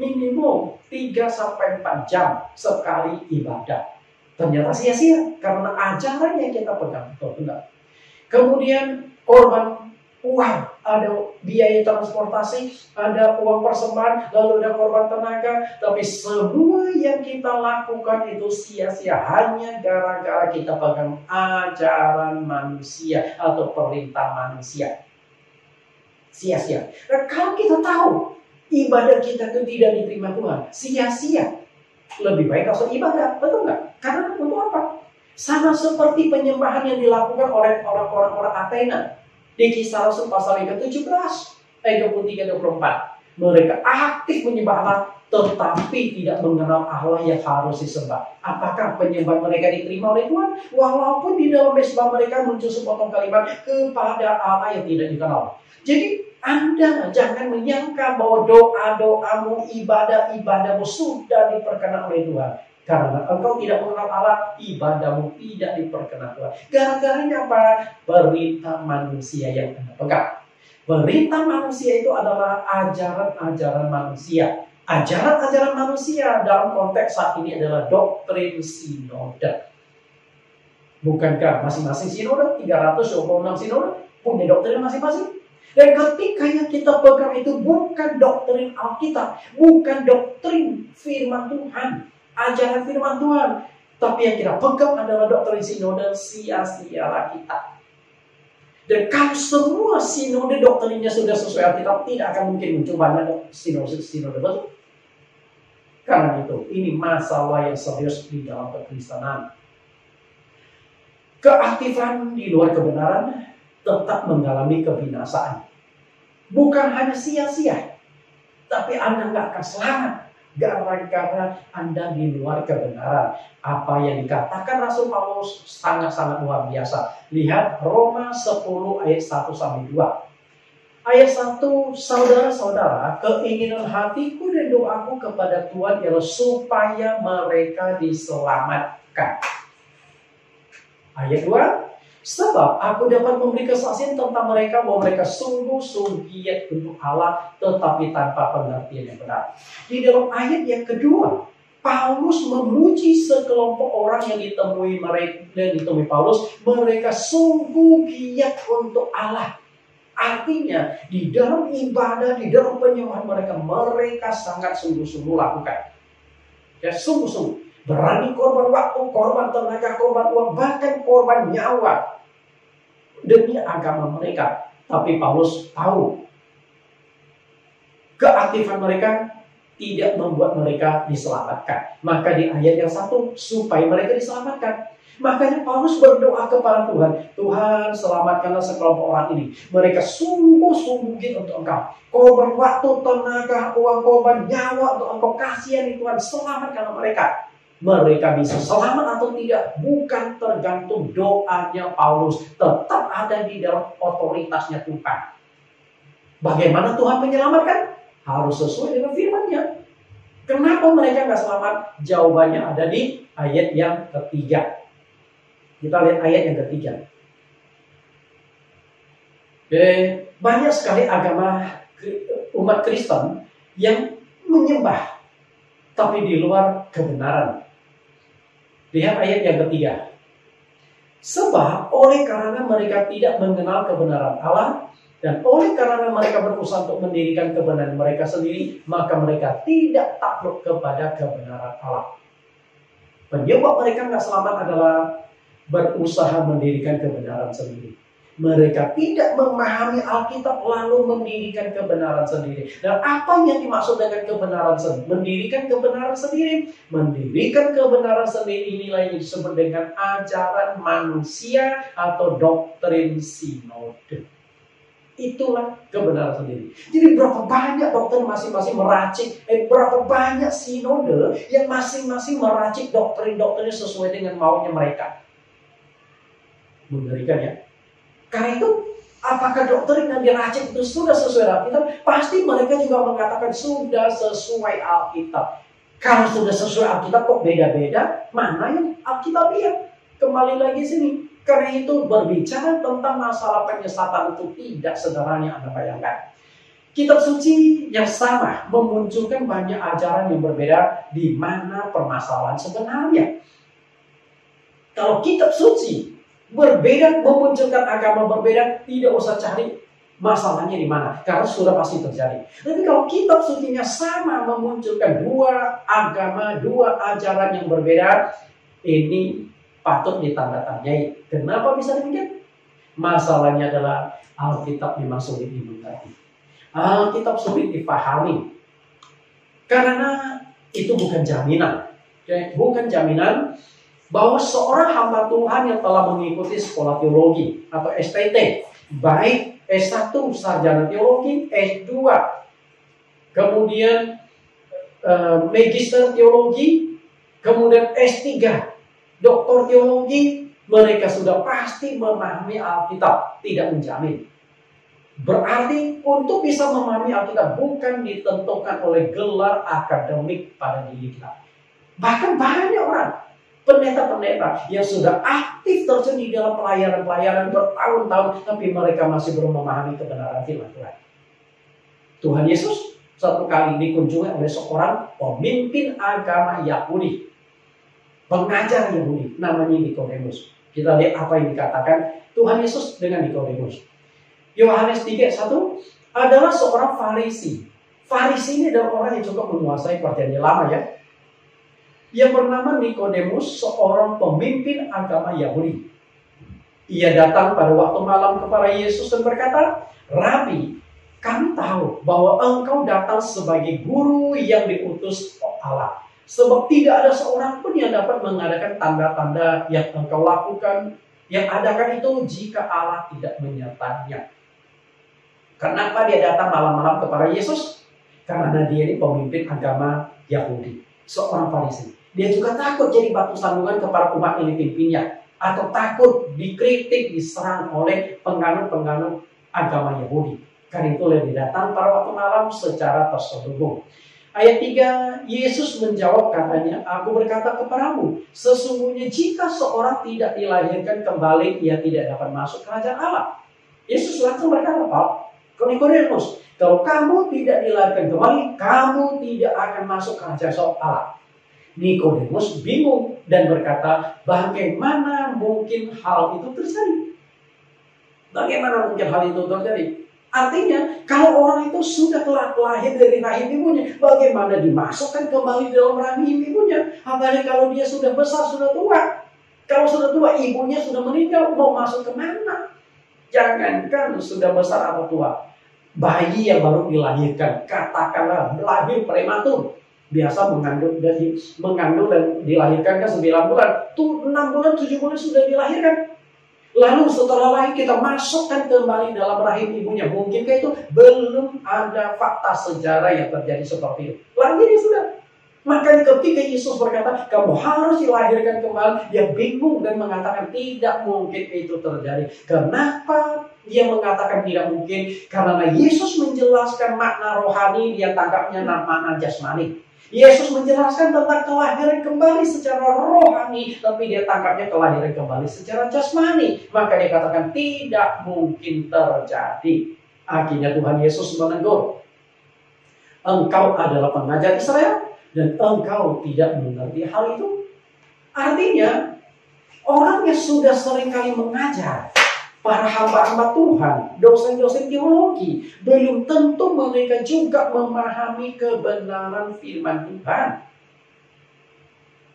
Minimum 3-4 jam sekali ibadah. Ternyata sia-sia karena ajaran yang kita pegang. Betul. Kemudian korban uang, ada biaya transportasi, ada uang persembahan, lalu ada korban tenaga. Tapi semua yang kita lakukan itu sia-sia hanya gara-gara kita pegang ajaran manusia atau perintah manusia. Sia-sia. Nah, kalau kita tahu ibadah kita itu tidak diterima Tuhan, sia-sia. Lebih baik kalau ibadah, betul nggak? Karena untuk apa? Sama seperti penyembahan yang dilakukan oleh orang-orang Athena. Di Kisah Rasul pasal yang ke-17, ayat 23-24. Mereka aktif menyembah Allah, tetapi tidak mengenal Allah yang harus disembah. Apakah penyembahan mereka diterima oleh Tuhan? Walaupun di dalam mesbah mereka muncul sepotong kalimat kepada Allah yang tidak dikenal. Jadi Anda jangan menyangka bahwa doa-doamu, ibadah-ibadahmu sudah diperkenan oleh Tuhan. Karena engkau tidak mengenal Allah, ibadahmu tidak diperkenan Tuhan. Gara-garanya apa? Perintah manusia yang Anda pegang. Perintah manusia itu adalah ajaran-ajaran manusia. Ajaran-ajaran manusia dalam konteks saat ini adalah doktrin sinode. Bukankah masing-masing sinode, 326 sinode, punya doktrin masing-masing? Dan ketika yang kita pegang itu bukan doktrin Alkitab, bukan doktrin firman Tuhan, ajaran firman Tuhan, tapi yang kita pegang adalah doktrin sinode, sia-sialah kita. Dan kalau semua sinode doktrinnya sudah sesuai Alkitab, tidak akan mungkin muncul banyak sinode betul. Karena itu, ini masalah yang serius di dalam kekristenan. Keaktifan di luar kebenaran tetap mengalami kebinasaan. Bukan hanya sia-sia, tapi Anda nggak akan selamat gara-gara Anda di luar kebenaran. Apa yang dikatakan Rasul Paulus sangat-sangat luar biasa. Lihat Roma 10 ayat 1-2. Ayat 1, saudara-saudara, keinginan hatiku dan doaku kepada Tuhan ialah supaya mereka diselamatkan. Ayat 2, sebab aku dapat memberi kesaksian tentang mereka bahwa mereka sungguh-sungguh giat untuk Allah, tetapi tanpa pengertian yang benar. Di dalam ayat yang kedua, Paulus memuji sekelompok orang yang ditemui Paulus. Mereka sungguh giat untuk Allah. Artinya di dalam ibadah, di dalam penyembahan mereka sangat sungguh-sungguh lakukan. Ya, sungguh-sungguh. Berani korban waktu, korban tenaga, korban uang, bahkan korban nyawa demi agama mereka. Tapi Paulus tahu keaktifan mereka tidak membuat mereka diselamatkan. Maka di ayat yang 1, supaya mereka diselamatkan. Makanya Paulus berdoa kepada Tuhan, Tuhan selamatkanlah sekelompok orang ini. Mereka sungguh-sungguh untuk Engkau. Korban waktu, tenaga, uang, korban nyawa untuk Engkau. Kasihani Tuhan, selamatkanlah mereka. Mereka bisa selamat atau tidak bukan tergantung doanya Paulus. Tetap ada di dalam otoritasnya Tuhan. Bagaimana Tuhan menyelamatkan? Harus sesuai dengan firman-Nya. Kenapa mereka nggak selamat? Jawabannya ada di ayat yang ketiga. Kita lihat ayat yang ketiga. Banyak sekali agama umat Kristen yang menyembah, tapi di luar kebenaran. Lihat ayat yang ketiga. Sebab oleh karena mereka tidak mengenal kebenaran Allah, dan oleh karena mereka berusaha untuk mendirikan kebenaran mereka sendiri, maka mereka tidak takluk kepada kebenaran Allah. Penyebab mereka nggak selamat adalah berusaha mendirikan kebenaran sendiri. Mereka tidak memahami Alkitab lalu mendirikan kebenaran sendiri. Dan apa yang dimaksud dengan kebenaran sendiri? Mendirikan kebenaran sendiri. Mendirikan kebenaran sendiri inilah yang disebut dengan ajaran manusia atau doktrin sinode. Itulah kebenaran sendiri. Jadi berapa banyak doktrin masing-masing meracik, berapa banyak sinode yang masing-masing meracik doktrin-doktrinnya sesuai dengan maunya mereka. Mengerikan ya. Karena itu, apakah doktrin yang diracik itu sudah sesuai Alkitab? Pasti mereka juga mengatakan sudah sesuai Alkitab. Kalau sudah sesuai Alkitab kok beda-beda? Mana yang Alkitab lihat? Kembali lagi sini. Karena itu berbicara tentang masalah penyesatan itu tidak sederhana yang Anda bayangkan. Kitab suci yang sama memunculkan banyak ajaran yang berbeda di mana permasalahan sebenarnya. Kalau kitab suci berbeda, memunculkan agama berbeda, tidak usah cari masalahnya di mana, karena sudah pasti terjadi. Tapi kalau kitab sucinya sama memunculkan dua agama, dua ajaran yang berbeda, ini patut ditanda tanyai. Kenapa bisa demikian? Masalahnya adalah Alkitab memang sulit dimengerti. Alkitab sulit dipahami. Karena itu bukan jaminan. Bukan jaminan bahwa seorang hamba Tuhan yang telah mengikuti sekolah teologi atau STT, baik S1 sarjana teologi, S2, kemudian magister teologi, kemudian S3 doktor teologi, mereka sudah pasti memahami Alkitab. Tidak menjamin. Berarti untuk bisa memahami Alkitab bukan ditentukan oleh gelar akademik pada diri kita. Bahkan banyak orang, pendeta-pendeta yang sudah aktif terjun di dalam pelayanan-pelayanan bertahun-tahun, tapi mereka masih belum memahami kebenaran firman Tuhan. Tuhan Yesus satu kali dikunjungi oleh seorang pemimpin agama Yahudi, pengajar Yahudi, namanya Nikodemus. Kita lihat apa yang dikatakan Tuhan Yesus dengan Nikodemus. Yohanes 3:1 adalah seorang Farisi. Farisi ini adalah orang yang cukup menguasai perjanjian lama ya. Yang bernama Nikodemus, seorang pemimpin agama Yahudi. Ia datang pada waktu malam kepada Yesus dan berkata, "Rabi, kami tahu bahwa engkau datang sebagai guru yang diutus Allah. Sebab tidak ada seorang pun yang dapat mengadakan tanda-tanda yang engkau lakukan, yang adakan itu jika Allah tidak menyertainya." Kenapa dia datang malam-malam kepada Yesus? Karena dia ini pemimpin agama Yahudi, seorang Farisi. Dia juga takut jadi batu sandungan kepada umat yang dipimpinnya, atau takut dikritik, diserang oleh penganut-penganut agama Yahudi. Karena itu dia datang pada waktu malam secara terselubung. Ayat 3, Yesus menjawab katanya, "Aku berkata kepadamu, sesungguhnya jika seorang tidak dilahirkan kembali, ia tidak dapat masuk kerajaan Allah." Yesus langsung berkata, Nikodemus, kalau kamu tidak dilahirkan kembali, kamu tidak akan masuk kerajaan Allah. Nikodemus bingung dan berkata, bagaimana mungkin hal itu terjadi? Bagaimana mungkin hal itu terjadi? Artinya, kalau orang itu sudah telah lahir dari rahim ibunya, bagaimana dimasukkan kembali dalam rahim ibunya? Apalagi kalau dia sudah besar, sudah tua. Kalau sudah tua, ibunya sudah meninggal, mau masuk ke mana? Jangankan sudah besar atau tua. Bayi yang baru dilahirkan, katakanlah lahir prematur. Biasa mengandung dan dilahirkan kan 9 bulan. Tuh 6 bulan, 7 bulan sudah dilahirkan. Lalu setelah lahir kita masukkan kembali dalam rahim ibunya. Mungkinkah itu? Belum ada fakta sejarah yang terjadi seperti itu. Lahir ya sudah. Makanya ketika Yesus berkata, kamu harus dilahirkan kembali, dia bingung dan mengatakan tidak mungkin itu terjadi. Kenapa dia mengatakan tidak mungkin? Karena Yesus menjelaskan makna rohani, dia tangkapnya makna jasmani. Yesus menjelaskan tentang kelahiran kembali secara rohani, tapi dia tangkapnya kelahiran kembali secara jasmani. Maka dia katakan tidak mungkin terjadi. Akhirnya Tuhan Yesus menegur, engkau adalah pengajar Israel dan engkau tidak mengerti hal itu. Artinya orang yang sudah seringkali mengajar, para hamba-hamba Tuhan, dosen-dosen teologi, belum tentu mereka juga memahami kebenaran firman Tuhan.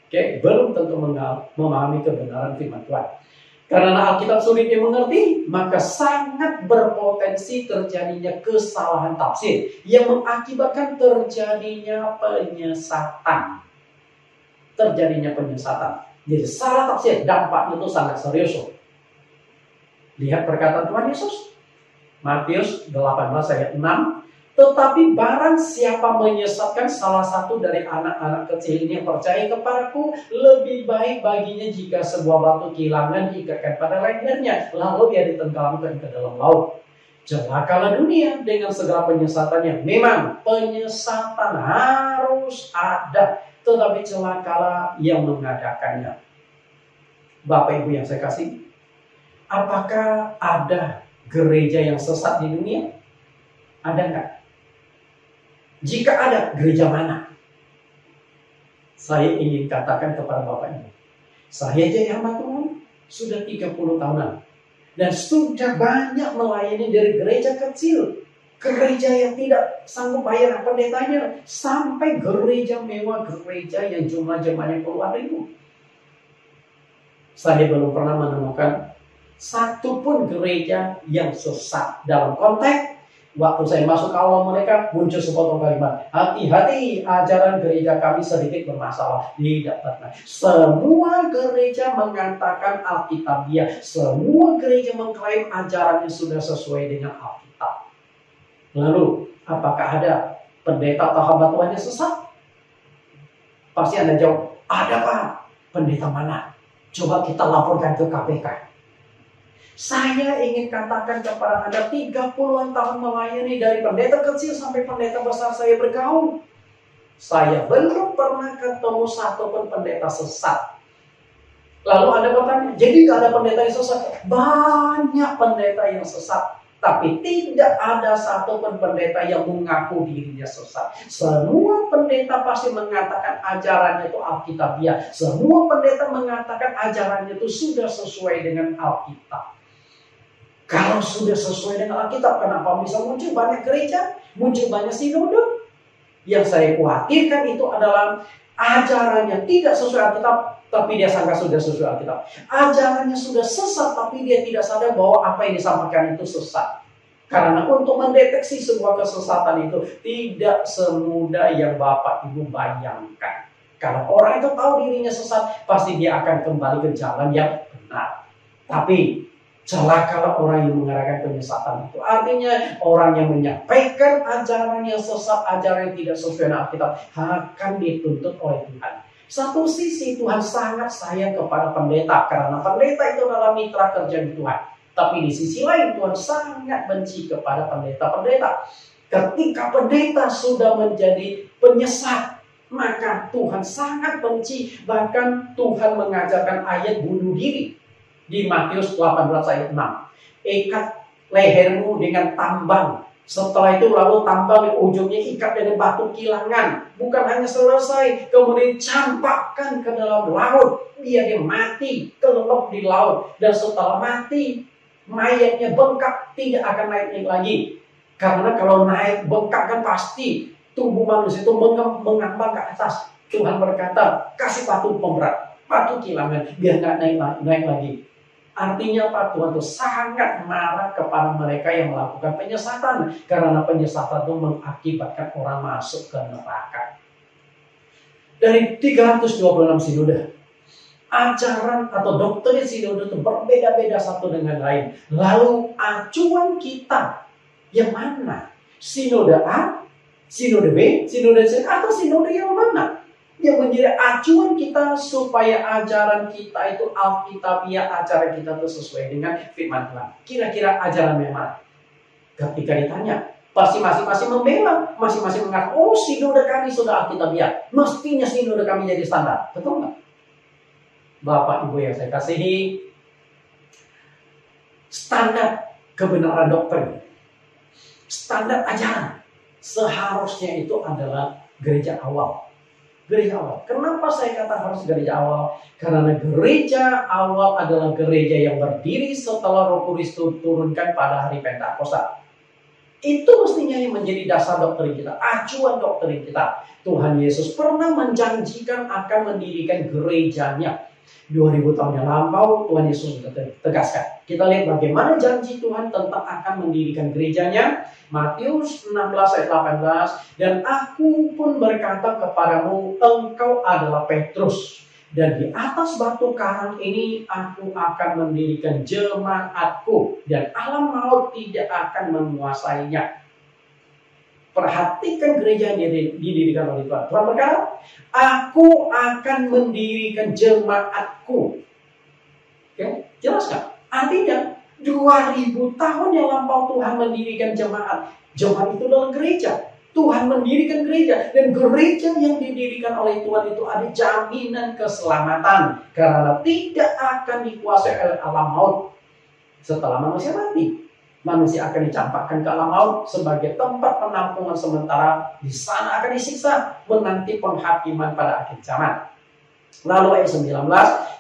Oke, belum tentu memahami kebenaran firman Tuhan. Karena Alkitab sulit dimengerti, maka sangat berpotensi terjadinya kesalahan tafsir yang mengakibatkan terjadinya penyesatan. Jadi salah tafsir, dampaknya itu sangat serius. Lihat perkataan Tuhan Yesus. Matius 18 ayat 6. Tetapi barang siapa menyesatkan salah satu dari anak-anak kecil ini yang percaya kepadaku, lebih baik baginya jika sebuah batu kilangan diikatkan pada lehernya, lalu ia ditenggelamkan ke dalam laut. Celakalah dunia dengan segala penyesatannya. Memang penyesatan harus ada, tetapi celakalah yang mengadakannya. Bapak Ibu yang saya kasih, apakah ada gereja yang sesat di dunia? Ada nggak? Jika ada, gereja mana? Saya ingin katakan kepada Bapak Ibu, saya jadi hamba Tuhan sudah 30 tahunan dan sudah banyak melayani dari gereja kecil, gereja yang tidak sanggup bayar pendetanya, sampai gereja mewah, gereja yang jumlah jemaatnya puluhan ribu. Saya belum pernah menemukan satu pun gereja yang sesat. Dalam konteks waktu saya masuk ke awal mereka, muncul sepotong kalimat, hati-hati, ajaran gereja kami sedikit bermasalah. Tidak pernah. Semua gereja mengatakan Alkitabiah. Semua gereja mengklaim ajarannya sudah sesuai dengan Alkitab. Lalu, apakah ada pendeta atau hamba Tuhan yang sesat? Pasti Anda jawab, ada Pak. Pendeta mana? Coba kita laporkan ke KPK. Saya ingin katakan kepada Anda, 30-an tahun melayani dari pendeta kecil sampai pendeta besar saya bergaul. Saya belum pernah ketemu satu pun pendeta sesat. Lalu Anda bertanya, jadi gak ada pendeta yang sesat? Banyak pendeta yang sesat. Tapi tidak ada satu pun pendeta yang mengaku dirinya sesat. Semua pendeta pasti mengatakan ajarannya itu Alkitabiah. Semua pendeta mengatakan ajarannya itu sudah sesuai dengan Alkitab. Kalau sudah sesuai dengan Alkitab, kenapa bisa muncul banyak gereja, muncul banyak sinode? Yang saya khawatirkan itu adalah ajarannya tidak sesuai Alkitab, tapi dia sangka sudah sesuai Alkitab. Ajarannya sudah sesat, tapi dia tidak sadar bahwa apa yang disampaikan itu sesat. Karena untuk mendeteksi sebuah kesesatan itu tidak semudah yang Bapak Ibu bayangkan. Kalau orang itu tahu dirinya sesat, pasti dia akan kembali ke jalan yang benar. Tapi celakalah orang yang mengarahkan penyesatan itu. Artinya orang yang menyampaikan ajaran yang sesat, ajaran yang tidak sesuai dengan Alkitab akan dituntut oleh Tuhan. Satu sisi Tuhan sangat sayang kepada pendeta karena pendeta itu adalah mitra kerja di Tuhan. Tapi di sisi lain Tuhan sangat benci kepada pendeta-pendeta. Ketika pendeta sudah menjadi penyesat, maka Tuhan sangat benci. Bahkan Tuhan mengajarkan ayat bunuh diri. Di Matius 18 ayat 6. Ikat lehermu dengan tambang. Setelah itu lalu tambang di ujungnya ikat dengan batu kilangan. Bukan hanya selesai, kemudian campakkan ke dalam laut. Dia mati, kelelep di laut. Dan setelah mati, mayatnya bengkak, tidak akan naik lagi. Karena kalau naik bengkak kan pasti tubuh manusia itu mengambang ke atas. Tuhan berkata, kasih batu pemberat, batu kilangan, biar nggak naik lagi. Artinya Pak, Tuhan itu sangat marah kepada mereka yang melakukan penyesatan. Karena penyesatan itu mengakibatkan orang masuk ke neraka. Dari 326 sinode, ajaran atau doktrin sinode itu berbeda-beda satu dengan lain. Lalu acuan kita yang mana? Sinode A, sinode B, sinode C, atau sinode yang mana? Yang menjadi acuan kita supaya ajaran kita itu Alkitabiah, ajaran kita itu sesuai dengan firman Tuhan. Kira-kira ajaran memang ketika ditanya, pasti masing-masing membela, masing-masing mengatakan, oh sinode kami sudah Alkitabiah, mestinya sinode kami jadi standar. Betul nggak? Bapak Ibu yang saya kasihi, standar kebenaran doktrin, standar ajaran seharusnya itu adalah gereja awal. Gereja awal. Kenapa saya kata harus gereja awal? Karena gereja awal adalah gereja yang berdiri setelah Roh Kudus turunkan pada hari Pentakosta. Itu mestinya yang menjadi dasar doktrin kita, acuan doktrin kita. Tuhan Yesus pernah menjanjikan akan mendirikan gerejanya. 2000 tahun yang lampau Tuhan Yesus sudah tegaskan. Kita lihat bagaimana janji Tuhan tentang akan mendirikan gerejanya. Matius 16 ayat 18. Dan aku pun berkata kepadamu, engkau adalah Petrus. Dan di atas batu karang ini aku akan mendirikan jemaatku. Dan alam maut tidak akan menguasainya. Perhatikan gereja yang didirikan oleh Tuhan. Tuhan berkata, aku akan mendirikan jemaatku. Oke, jelas kan? Artinya 2000 tahun yang lampau Tuhan mendirikan jemaat. Jemaat itu adalah gereja. Tuhan mendirikan gereja, dan gereja yang didirikan oleh Tuhan itu ada jaminan keselamatan karena tidak akan dikuasai oleh alam maut. Setelah manusia mati, manusia akan dicampakkan ke alam maut sebagai tempat penampungan sementara. Di sana akan disiksa menanti penghakiman pada akhir zaman. Lalu ayat 19,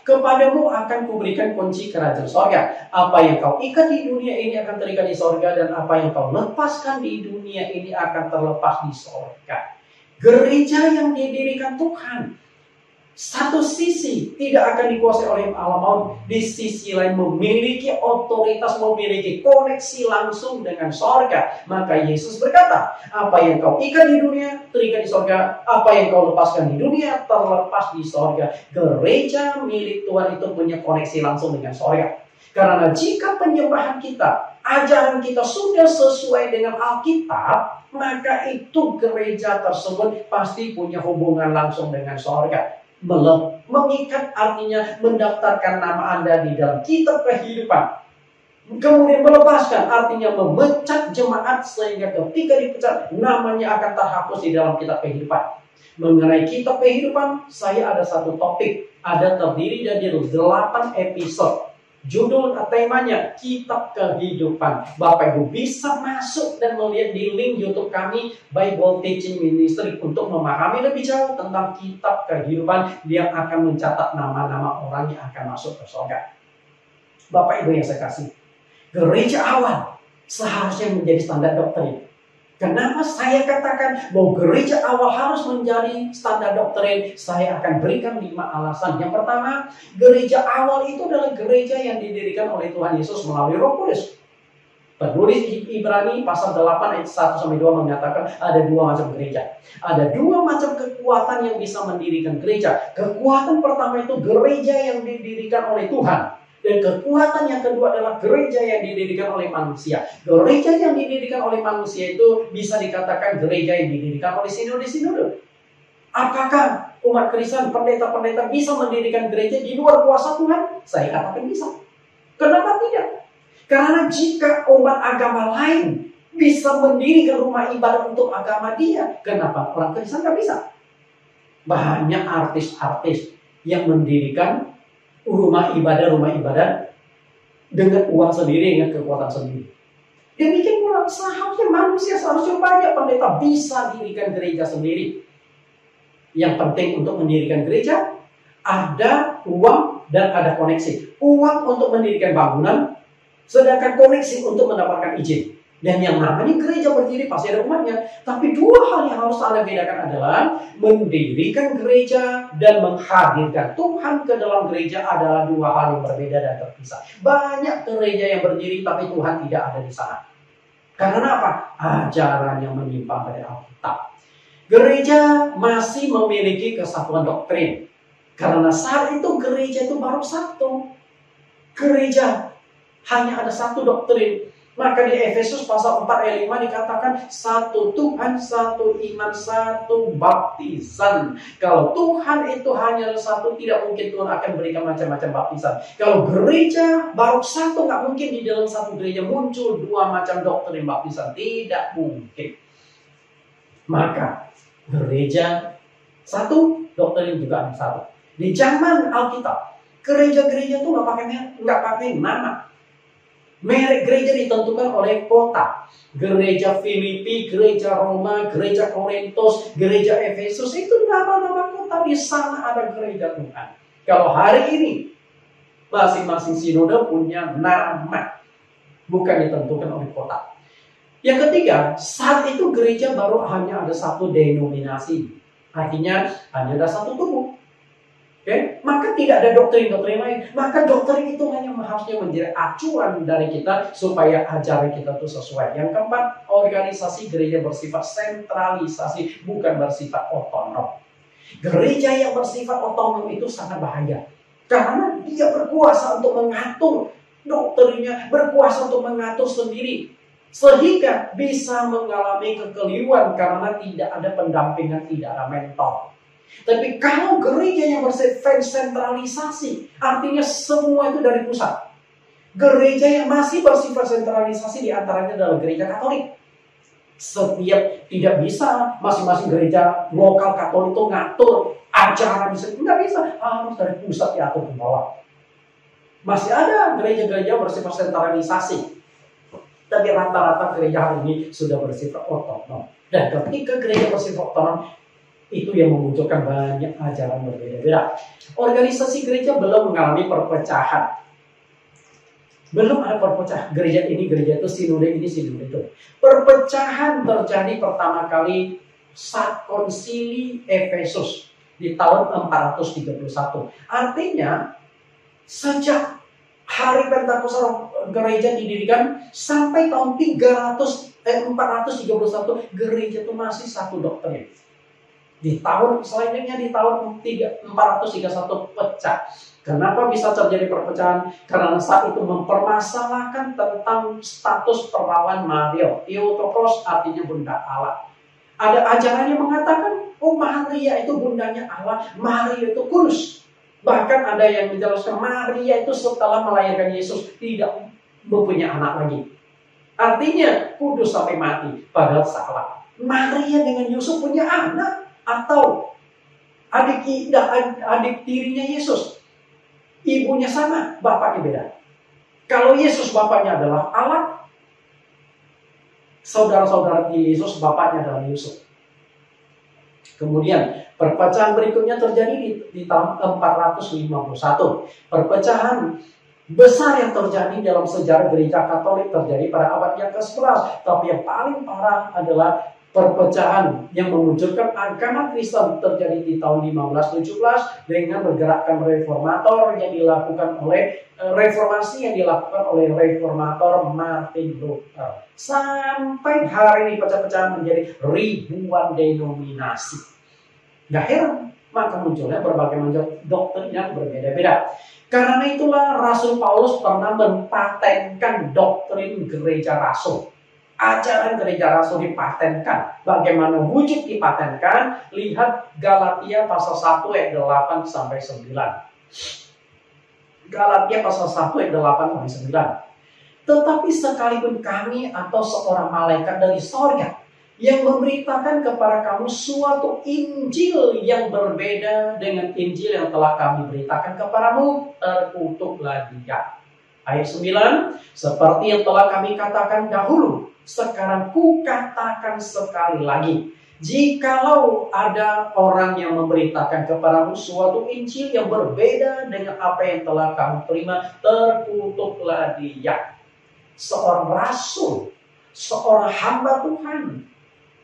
kepadamu akan kuberikan kunci kerajaan sorga. Apa yang kau ikat di dunia ini akan terikat di sorga, dan apa yang kau lepaskan di dunia ini akan terlepas di sorga. Gereja yang didirikan Tuhan, satu sisi tidak akan dikuasai oleh alam maut, di sisi lain memiliki otoritas, memiliki koneksi langsung dengan sorga. Maka Yesus berkata, apa yang kau ikat di dunia terikat di sorga, apa yang kau lepaskan di dunia terlepas di sorga. Gereja milik Tuhan itu punya koneksi langsung dengan sorga. Karena jika penyembahan kita, ajaran kita sudah sesuai dengan Alkitab, maka itu gereja tersebut pasti punya hubungan langsung dengan sorga. Mengikat artinya mendaftarkan nama Anda di dalam kitab kehidupan. Kemudian melepaskan artinya memecat jemaat sehingga ketika dipecat namanya akan terhapus di dalam kitab kehidupan. Mengenai kitab kehidupan, saya ada satu topik, ada terdiri dari 8 episode. Judul temanya kitab kehidupan. Bapak Ibu bisa masuk dan melihat di link YouTube kami Bible Teaching Ministry untuk memahami lebih jauh tentang kitab kehidupan yang akan mencatat nama-nama orang yang akan masuk ke surga. Bapak Ibu yang saya kasih, gereja awal seharusnya menjadi standar doktrin. Kenapa saya katakan bahwa gereja awal harus menjadi standar doktrin? Saya akan berikan 5 alasan. Yang pertama, gereja awal itu adalah gereja yang didirikan oleh Tuhan Yesus melalui Roh Kudus. Penulis Ibrani pasal 8 ayat 1-2 mengatakan ada 2 macam gereja. Ada 2 macam kekuatan yang bisa mendirikan gereja. Kekuatan pertama itu gereja yang didirikan oleh Tuhan. Dan kekuatan yang kedua adalah gereja yang didirikan oleh manusia. Gereja yang didirikan oleh manusia itu bisa dikatakan gereja yang didirikan oleh sinode-sinode. Apakah umat Kristen, pendeta-pendeta bisa mendirikan gereja di luar kuasa Tuhan? Saya katakan bisa. Kenapa tidak? Karena jika umat agama lain bisa mendirikan rumah ibadah untuk agama dia, kenapa orang Kristen nggak bisa? Banyak artis-artis yang mendirikan rumah ibadah dengan uang sendiri, dengan kekuatan sendiri. Demikian pula seharusnya manusia, seharusnya banyak pendeta bisa dirikan gereja sendiri. Yang penting untuk mendirikan gereja, ada uang dan ada koneksi. Uang untuk mendirikan bangunan, sedangkan koneksi untuk mendapatkan izin. Dan yang namanya gereja berdiri pasti ada umatnya. Tapi 2 hal yang harus Anda bedakan adalah mendirikan gereja dan menghadirkan Tuhan ke dalam gereja adalah 2 hal yang berbeda dan terpisah. Banyak gereja yang berdiri tapi Tuhan tidak ada di sana. Karena apa? Ajaran yang menyimpang dari Alkitab. Gereja masih memiliki kesatuan doktrin. Karena saat itu gereja itu baru satu. Gereja hanya ada satu doktrin. Maka di Efesus pasal 4 ayat 5 dikatakan satu Tuhan, satu iman, satu baptisan. Kalau Tuhan itu hanya satu, tidak mungkin Tuhan akan berikan macam-macam baptisan. Kalau gereja baru satu, nggak mungkin di dalam satu gereja muncul 2 macam doktrin baptisan. Tidak mungkin. Maka gereja satu, doktrin juga ada satu. Di zaman Alkitab, gereja-gereja itu nggak pakai nama. Merek gereja ditentukan oleh kota. Gereja Filipi, gereja Roma, gereja Korintus, gereja Efesus, itu nama-nama kota. Di sana ada gereja Tuhan. Kalau hari ini masing-masing sinode punya nama, bukan ditentukan oleh kota. Yang ketiga, saat itu gereja baru hanya ada satu denominasi. Artinya hanya ada satu tubuh. Oke, maka tidak ada doktrin-doktrin lain. Maka doktrin itu hanya harusnya menjadi acuan dari kita supaya ajaran kita itu sesuai. Yang keempat, organisasi gereja bersifat sentralisasi, bukan bersifat otonom. Gereja yang bersifat otonom itu sangat bahaya. Karena dia berkuasa untuk mengatur doktrinnya, berkuasa untuk mengatur sendiri. Sehingga bisa mengalami kekeliruan karena tidak ada pendampingan, tidak ada mentor. Tapi kalau gereja yang bersifat sentralisasi, artinya semua itu dari pusat. Gereja yang masih bersifat sentralisasi diantaranya adalah gereja Katolik. Setiap tidak bisa masing-masing gereja lokal Katolik itu ngatur ajaran bisa, nggak bisa, harus dari pusat diatur ke bawah. Masih ada gereja-gereja bersifat sentralisasi. Tapi rata-rata gereja hari ini sudah bersifat otonom. Dan ketika gereja bersifat otonom, itu yang memunculkan banyak ajaran berbeda-beda. Organisasi gereja belum mengalami perpecahan. Belum ada perpecahan. Gereja ini, gereja itu, sinode ini, sinode itu. Perpecahan terjadi pertama kali saat konsili Efesus di tahun 431. Artinya, sejak hari Pentakosta gereja didirikan sampai tahun 431 gereja itu masih satu doktrin. Di tahun selanjutnya di tahun 431 pecah. Kenapa bisa terjadi perpecahan? Karena saat itu mempermasalahkan tentang status perawan Maria. Theotokos artinya bunda Allah. Ada ajaran yang mengatakan, oh Maria itu bundanya Allah, Maria itu kudus. Bahkan ada yang menjelaskan Maria itu setelah melahirkan Yesus tidak mempunyai anak lagi. Artinya kudus sampai mati. Padahal salah. Maria dengan Yusuf punya anak. Atau adik tirinya Yesus. Ibunya sama, bapaknya beda. Kalau Yesus bapaknya adalah Allah, saudara-saudara Yesus bapaknya adalah Yusuf. Kemudian perpecahan berikutnya terjadi di tahun 451. Perpecahan besar yang terjadi dalam sejarah gereja Katolik terjadi pada abad yang ke-11. Tapi yang paling parah adalah perpecahan yang memunculkan agama Kristen terjadi di tahun 1517 dengan bergerakkan reformator yang dilakukan oleh reformasi yang dilakukan oleh reformator Martin Luther. Sampai hari ini pecah-pecahan menjadi ribuan denominasi. Gak heran, maka munculnya berbagai macam doktrin yang berbeda-beda. Karena itulah Rasul Paulus pernah mempatenkan doktrin gereja rasul. Ajaran gereja rasul dipatenkan. Bagaimana wujud dipatenkan? Lihat Galatia pasal 1 ayat 8 sampai 9. Galatia pasal 1 ayat 8 sampai 9. Tetapi sekalipun kami atau seorang malaikat dari sorga yang memberitakan kepada kamu suatu Injil yang berbeda dengan Injil yang telah kami beritakan kepadamu, terkutuklah dia. Ayat 9, seperti yang telah kami katakan dahulu, sekarang ku katakan sekali lagi. Jikalau ada orang yang memberitakan kepadamu suatu Injil yang berbeda dengan apa yang telah kamu terima, terkutuklah dia. Seorang rasul, seorang hamba Tuhan,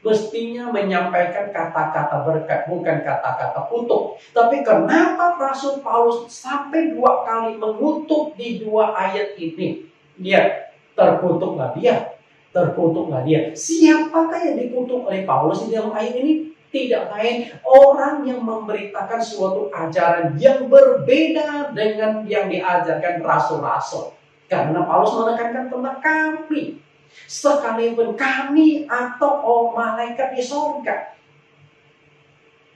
mestinya menyampaikan kata-kata berkat, bukan kata-kata kutuk. Tapi kenapa Rasul Paulus sampai 2 kali mengutuk di 2 ayat ini? Dia terkutuklah dia, terkutuklah dia. Siapakah yang dikutuk oleh Paulus di dalam ayat ini? Tidak lain orang yang memberitakan suatu ajaran yang berbeda dengan yang diajarkan rasul-rasul. Karena Paulus menekankan tentang kami. Sekalipun kami atau malaikat di surga.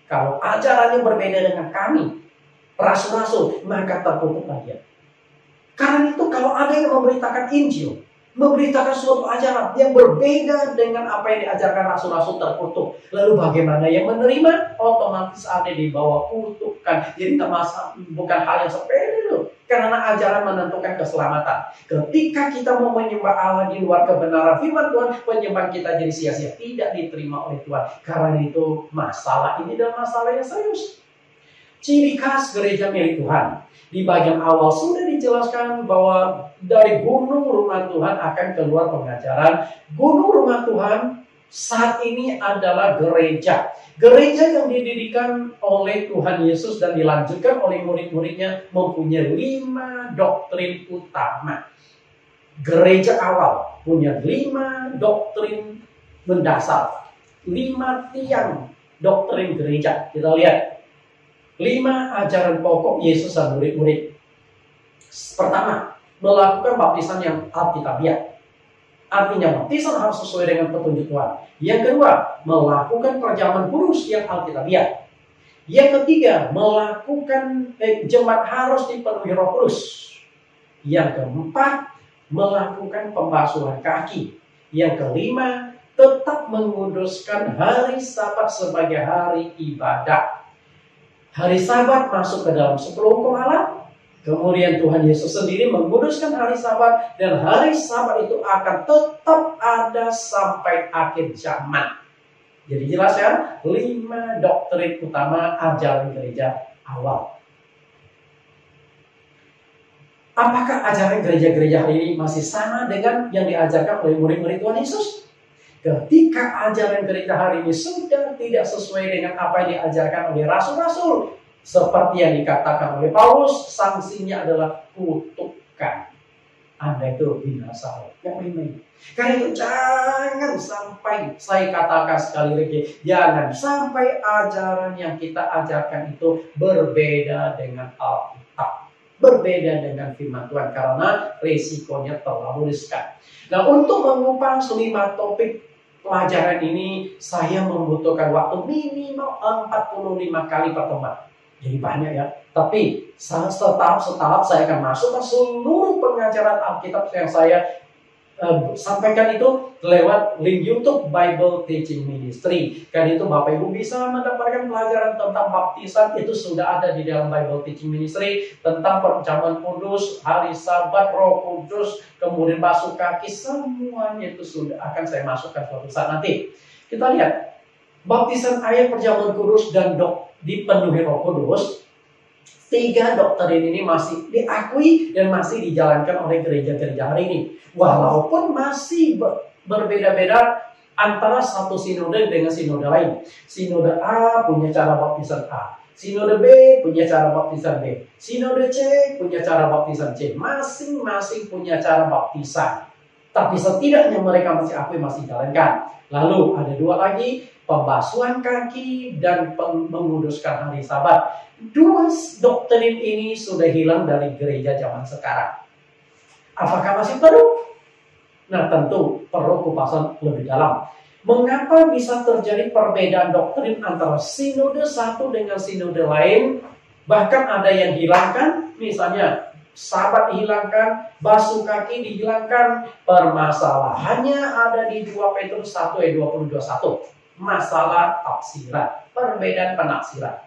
Kalau ajarannya berbeda dengan kami, rasul-rasul, maka terkutuklah dia. Karena itu kalau ada yang memberitakan Injil, memberitakan suatu ajaran yang berbeda dengan apa yang diajarkan rasul-rasul, terkutuk. Lalu bagaimana yang menerima? Otomatis ada di bawah kutukan. Jadi bukan hal yang sepele loh. Karena ajaran menentukan keselamatan. Ketika kita mau menyembah Allah di luar kebenaran firman Tuhan, penyembahan kita jadi sia-sia, tidak diterima oleh Tuhan. Karena itu masalah ini adalah masalah yang serius. Ciri khas gereja milik Tuhan. Di bagian awal sudah dijelaskan bahwa dari gunung rumah Tuhan akan keluar pengajaran. Gunung rumah Tuhan saat ini adalah gereja. Gereja yang didirikan oleh Tuhan Yesus dan dilanjutkan oleh murid-muridnya mempunyai 5 doktrin utama. Gereja awal punya 5 doktrin mendasar. 5 tiang doktrin gereja. Kita lihat 5 ajaran pokok Yesus dan murid-murid. Pertama, melakukan baptisan yang alkitabiah. Artinya baptisan harus sesuai dengan petunjuk Tuhan. Yang kedua, melakukan perjamuan kudus yang alkitabiah. Yang ketiga, melakukan jemaat harus dipenuhi Roh Kudus. Yang keempat, melakukan pembasuhan kaki. Yang kelima, tetap menguduskan hari Sabat sebagai hari ibadah. Hari Sabat masuk ke dalam 10 hukum Allah. Kemudian Tuhan Yesus sendiri menguduskan hari Sabat. Dan hari Sabat itu akan tetap ada sampai akhir zaman. Jadi jelas ya, 5 doktrin utama ajaran gereja awal. Apakah ajaran gereja-gereja hari ini masih sama dengan yang diajarkan oleh murid-murid Tuhan Yesus? Ketika ajaran gereja hari ini sudah tidak sesuai dengan apa yang diajarkan oleh rasul-rasul, seperti yang dikatakan oleh Paulus, sanksinya adalah kutukan. Anda itu binasa. Karena itu jangan sampai, saya katakan sekali lagi, jangan sampai ajaran yang kita ajarkan itu berbeda dengan Alkitab, berbeda dengan firman Tuhan, karena risikonya terlalu riskan. Nah, untuk mengupas 5 topik pelajaran ini, saya membutuhkan waktu minimal 45 kali pertemuan. Jadi banyak ya. Tapi setahap saya akan masukkan seluruh pengajaran Alkitab yang saya sampaikan itu lewat link YouTube Bible Teaching Ministry. Karena itu Bapak Ibu bisa mendapatkan pelajaran tentang baptisan, itu sudah ada di dalam Bible Teaching Ministry. Tentang perjamuan kudus, hari Sabat, Roh Kudus, kemudian basuh kaki, semuanya itu sudah akan saya masukkan suatu saat nanti. Kita lihat baptisan air, perjamuan kudus, dan dipenuhi Roh Kudus. 3 doktrin ini masih diakui dan masih dijalankan oleh gereja-gereja hari ini. Walaupun masih berbeda-beda antara satu sinode dengan sinode lain. Sinode A punya cara baptisan A. Sinode B punya cara baptisan B. Sinode C punya cara baptisan C. Masing-masing punya cara baptisan. Tapi setidaknya mereka masih akui, masih jalankan. Lalu ada 2 lagi, pembasuhan kaki dan menguduskan hari Sabat. 2 doktrin ini sudah hilang dari gereja zaman sekarang. Apakah masih perlu? Nah, tentu perlu kupasan lebih dalam. Mengapa bisa terjadi perbedaan doktrin antara sinode satu dengan sinode lain? Bahkan ada yang hilangkan, misalnya Sabat dihilangkan, basuh kaki dihilangkan. Permasalahannya ada di 2 Petrus 1 ayat 20-21. Masalah tafsiran, perbedaan penafsiran.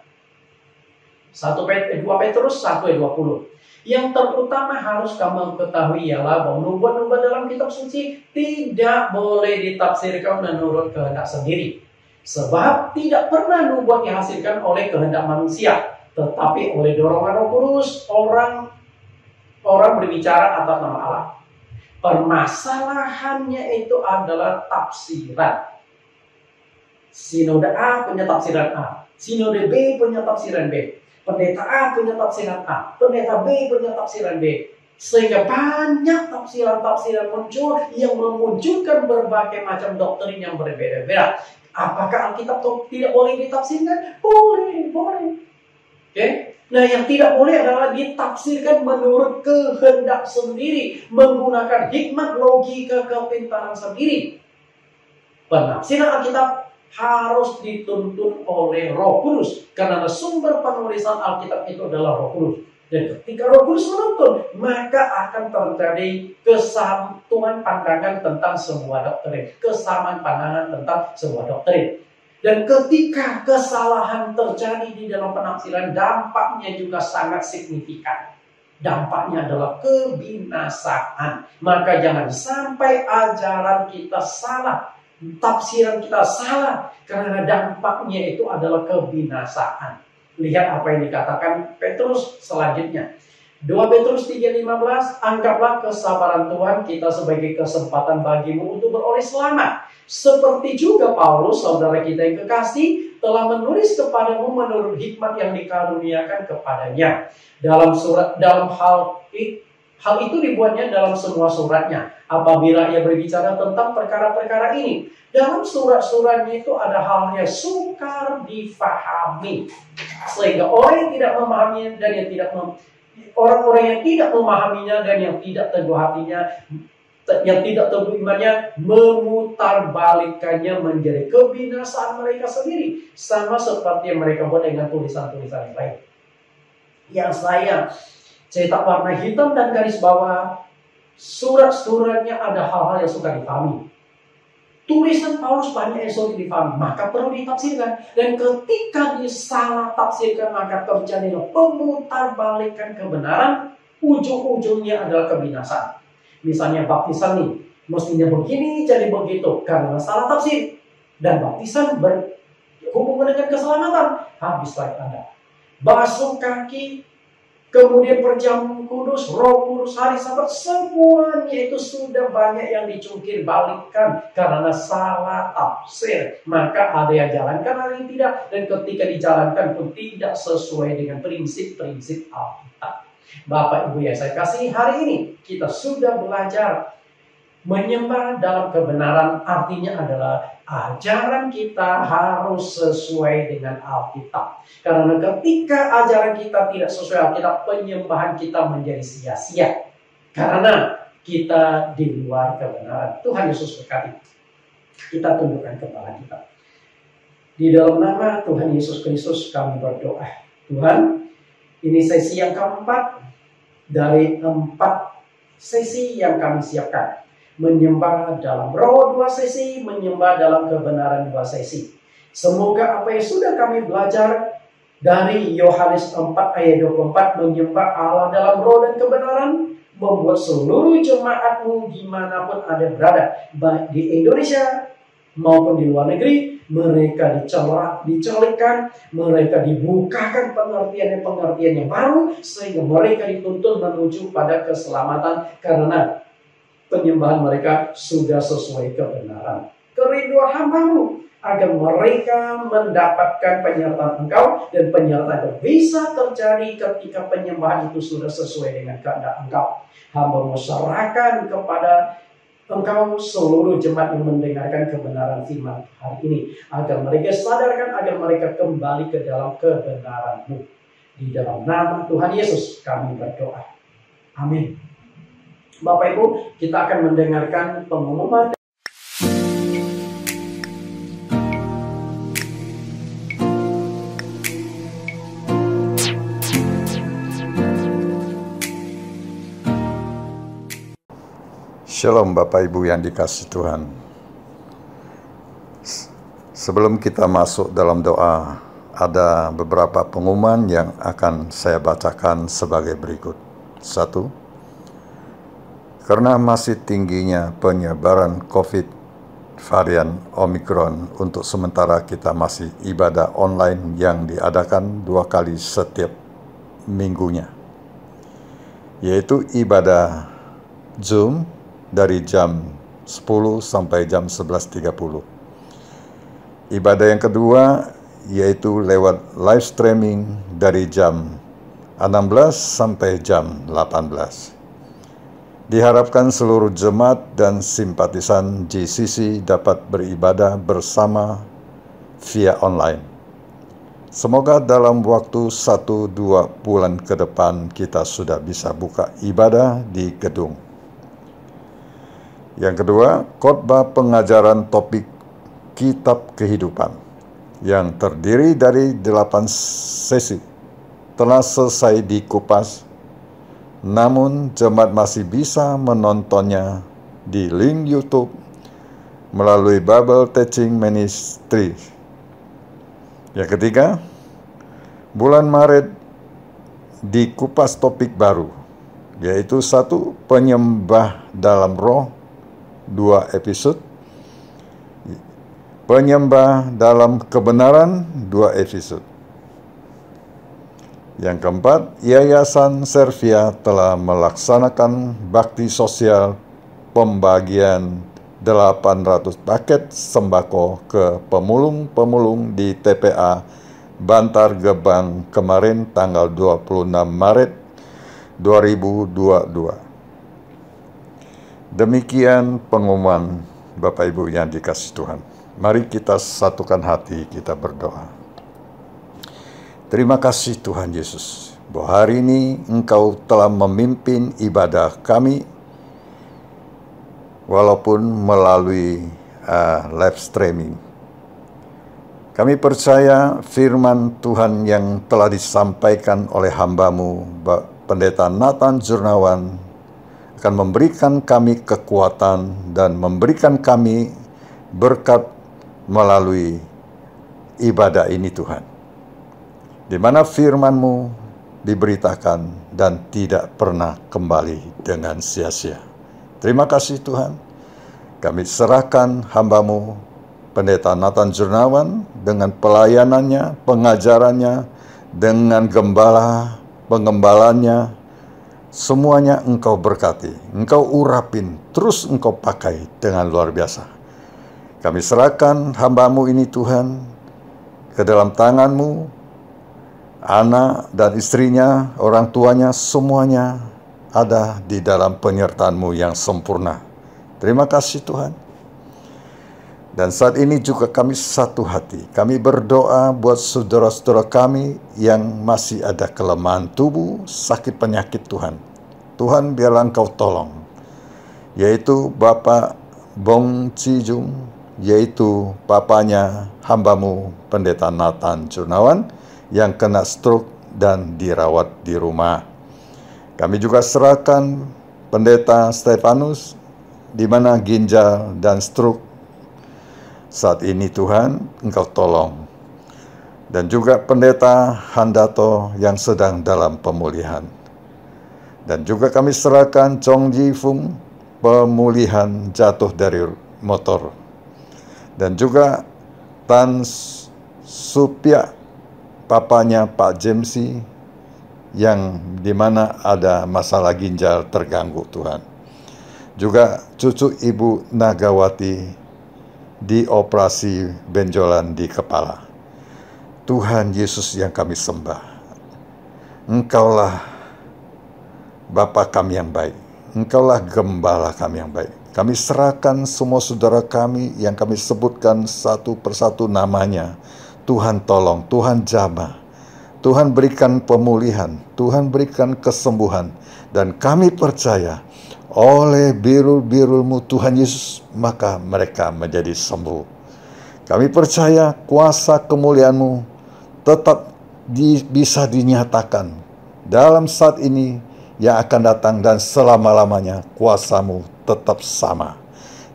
2 Petrus 1 ayat 20. Yang terutama harus kamu ketahui ialah bahwa nubuat-nubuat dalam kitab suci tidak boleh ditafsirkan menurut kehendak sendiri. Sebab tidak pernah nubuat dihasilkan oleh kehendak manusia, tetapi oleh dorongan Roh Kudus orang berbicara atas nama Allah. Permasalahannya itu adalah tafsiran. Sinode A punya tafsiran A, sinode B punya tafsiran B. Pendeta A punya tafsiran A, pendeta B punya tafsiran B. Sehingga banyak tafsiran-tafsiran muncul yang memunculkan berbagai macam doktrin yang berbeda-beda. Apakah Alkitab tidak boleh ditafsirkan? Boleh. Oke? Nah, yang tidak boleh adalah ditafsirkan menurut kehendak sendiri, menggunakan hikmat, logika, kepintaran sendiri. Penafsiran Alkitab harus dituntun oleh Roh Kudus, karena sumber penulisan Alkitab itu adalah Roh Kudus. Dan ketika Roh Kudus menuntun, maka akan terjadi kesatuan pandangan tentang sebuah doktrin, kesamaan pandangan tentang sebuah doktrin. Dan ketika kesalahan terjadi di dalam penafsiran, dampaknya juga sangat signifikan. Dampaknya adalah kebinasaan. Maka jangan sampai ajaran kita salah, tafsiran kita salah, karena dampaknya itu adalah kebinasaan. Lihat apa yang dikatakan Petrus selanjutnya. 2 Petrus 3:15, anggaplah kesabaran Tuhan kita sebagai kesempatan bagimu untuk beroleh selamat. Seperti juga Paulus, saudara kita yang kekasih, telah menulis kepadamu menurut hikmat yang dikaruniakan kepadanya. Dalam hal itu dibuatnya dalam semua suratnya. Apabila ia berbicara tentang perkara-perkara ini, dalam surat-suratnya itu ada hal yang sukar difahami, sehingga orang yang tidak memahaminya dan orang-orang yang tidak memahaminya dan yang tidak teguh hatinya, yang tidak teguh imannya, memutarbalikkannya menjadi kebinasaan mereka sendiri, sama seperti yang mereka buat dengan tulisan-tulisan yang lain. Yang saya cetak warna hitam dan garis bawah, surat-suratnya ada hal-hal yang suka dipahami. Tulisan Paulus banyak yang sulit dipahami, maka perlu ditafsirkan. Dan ketika disalah tafsirkan, maka terjadilah pemutarbalikkan kebenaran, ujung-ujungnya adalah kebinasaan. Misalnya baptisan nih, mestinya begini jadi begitu karena salah tafsir. Dan baptisan berhubungan dengan keselamatan, habislah Anda. Basuh kaki, kemudian perjamuan kudus, Roh Kudus, hari Sabat, semuanya itu sudah banyak yang dicungkir balikan karena salah tafsir. Maka ada yang jalankan, ada yang tidak, dan ketika dijalankan pun tidak sesuai dengan prinsip-prinsip Alkitab. Bapak Ibu yang saya kasih, hari ini kita sudah belajar menyembah dalam kebenaran, artinya adalah ajaran kita harus sesuai dengan Alkitab. Karena ketika ajaran kita tidak sesuai Alkitab, penyembahan kita menjadi sia-sia. Karena kita di luar kebenaran. Tuhan Yesus berkati. Kita tundukkan kepala kita. Di dalam nama Tuhan Yesus Kristus kami berdoa. Tuhan, ini sesi yang keempat dari 4 sesi yang kami siapkan. Menyembah dalam roh 2 sesi, menyembah dalam kebenaran 2 sesi. Semoga apa yang sudah kami belajar dari Yohanes 4 ayat 24, menyembah Allah dalam roh dan kebenaran, membuat seluruh jemaatmu dimanapun ada berada, baik di Indonesia maupun di luar negeri, mereka dicolekkan, mereka dibukakan pengertian yang baru, sehingga mereka dituntun menuju pada keselamatan karena penyembahan mereka sudah sesuai kebenaran. Kerinduan hamba-Mu agar mereka mendapatkan penyertaan Engkau, dan penyertaan itu bisa terjadi ketika penyembahan itu sudah sesuai dengan kehendak Engkau. Hamba-Mu serahkan kepada Engkau seluruh jemaat yang mendengarkan kebenaran firman hari ini, agar mereka sadarkan, agar mereka kembali ke dalam kebenaran-Mu. Di dalam nama Tuhan Yesus kami berdoa. Amin. Bapak Ibu, kita akan mendengarkan pengumuman. Shalom Bapak Ibu yang dikasihi Tuhan. Sebelum kita masuk dalam doa, ada beberapa pengumuman yang akan saya bacakan sebagai berikut. 1. Karena masih tingginya penyebaran COVID varian Omicron, untuk sementara kita masih ibadah online yang diadakan 2 kali setiap minggunya, yaitu ibadah Zoom dari jam 10 sampai jam 11.30. Ibadah yang kedua yaitu lewat live streaming dari jam 16 sampai jam 18. Diharapkan seluruh jemaat dan simpatisan GCC dapat beribadah bersama via online. Semoga dalam waktu 1-2 bulan ke depan kita sudah bisa buka ibadah di gedung. Yang kedua, khotbah pengajaran topik Kitab Kehidupan yang terdiri dari 8 sesi telah selesai dikupas. Namun jemaat masih bisa menontonnya di link YouTube melalui Bible Teaching Ministry. Yang ketiga, bulan Maret dikupas topik baru, yaitu 1. Penyembah dalam roh 2 episode, penyembah dalam kebenaran 2 episode. Yang keempat, Yayasan Servia telah melaksanakan bakti sosial pembagian 800 paket sembako ke pemulung-pemulung di TPA Bantar Gebang kemarin tanggal 26 Maret 2022. Demikian pengumuman Bapak Ibu yang dikasihi Tuhan. Mari kita satukan hati, kita berdoa. Terima kasih Tuhan Yesus, bahwa hari ini Engkau telah memimpin ibadah kami, walaupun melalui live streaming. Kami percaya firman Tuhan yang telah disampaikan oleh hamba-Mu, Pendeta Nathan Jurnawan, akan memberikan kami kekuatan dan memberikan kami berkat melalui ibadah ini Tuhan. Di mana firman-Mu diberitakan dan tidak pernah kembali dengan sia-sia. Terima kasih Tuhan. Kami serahkan hamba-Mu, Pendeta Nathan Jurnawan, dengan pelayanannya, pengajarannya, dengan pengembalanya, semuanya Engkau berkati, Engkau urapin, terus Engkau pakai dengan luar biasa. Kami serahkan hamba-Mu ini Tuhan, ke dalam tangan-Mu, anak dan istrinya, orang tuanya, semuanya ada di dalam penyertaan-Mu yang sempurna. Terima kasih Tuhan. Dan saat ini juga kami satu hati. Kami berdoa buat saudara-saudara kami yang masih ada kelemahan tubuh, sakit penyakit Tuhan. Tuhan biarlah Engkau tolong. Yaitu Bapak Bong Cijung, yaitu papanya hamba-Mu Pendeta Nathan Jurnawan, yang kena stroke dan dirawat di rumah. Kami juga serahkan Pendeta Stefanus, di mana ginjal dan stroke saat ini Tuhan, Engkau tolong. Dan juga Pendeta Handato yang sedang dalam pemulihan. Dan juga kami serahkan Chong Ji Fung, pemulihan jatuh dari motor. Dan juga Tan Supya, papanya Pak Jemsi, yang dimana ada masalah ginjal terganggu Tuhan. Juga cucu Ibu Nagawati dioperasi benjolan di kepala. Tuhan Yesus yang kami sembah, Engkaulah Bapa kami yang baik, Engkaulah Gembala kami yang baik. Kami serahkan semua saudara kami yang kami sebutkan satu persatu namanya. Tuhan tolong, Tuhan jamah, Tuhan berikan pemulihan, Tuhan berikan kesembuhan. Dan kami percaya oleh birul-birul-Mu Tuhan Yesus, maka mereka menjadi sembuh. Kami percaya kuasa kemuliaan-Mu tetap bisa dinyatakan dalam saat ini yang akan datang, dan selama-lamanya kuasa-Mu tetap sama.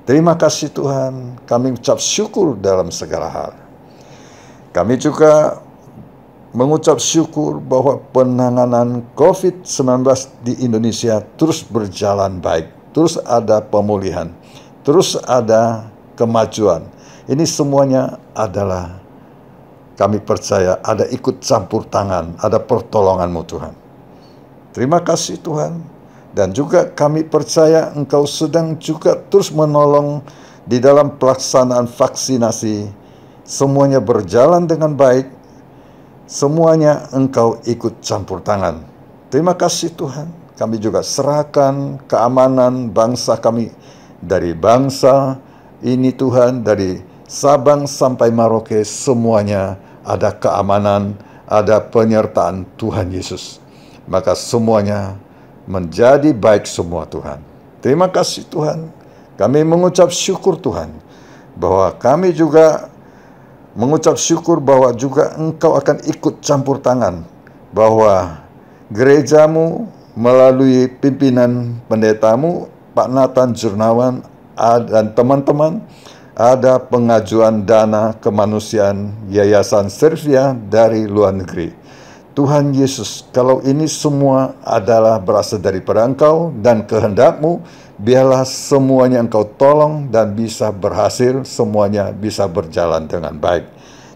Terima kasih Tuhan, kami ucap syukur dalam segala hal. Kami juga mengucap syukur bahwa penanganan COVID-19 di Indonesia terus berjalan baik, terus ada pemulihan, terus ada kemajuan. Ini semuanya adalah, kami percaya ada ikut campur tangan, ada pertolongan-Mu Tuhan. Terima kasih Tuhan. Dan juga kami percaya Engkau sedang juga terus menolong di dalam pelaksanaan vaksinasi. Semuanya berjalan dengan baik. Semuanya Engkau ikut campur tangan. Terima kasih Tuhan. Kami juga serahkan keamanan bangsa kami. Dari bangsa ini Tuhan, dari Sabang sampai Merauke, semuanya ada keamanan, ada penyertaan Tuhan Yesus. Maka semuanya menjadi baik semua Tuhan. Terima kasih Tuhan. Kami mengucap syukur Tuhan, bahwa kami juga mengucap syukur bahwa juga Engkau akan ikut campur tangan, bahwa gereja-Mu melalui pimpinan pendeta-Mu Pak Nathan Jurnawan dan teman-teman, ada pengajuan dana kemanusiaan Yayasan Servia dari luar negeri. Tuhan Yesus, kalau ini semua adalah berasal daripada Engkau dan kehendak-Mu, biarlah semuanya Engkau tolong dan bisa berhasil, semuanya bisa berjalan dengan baik.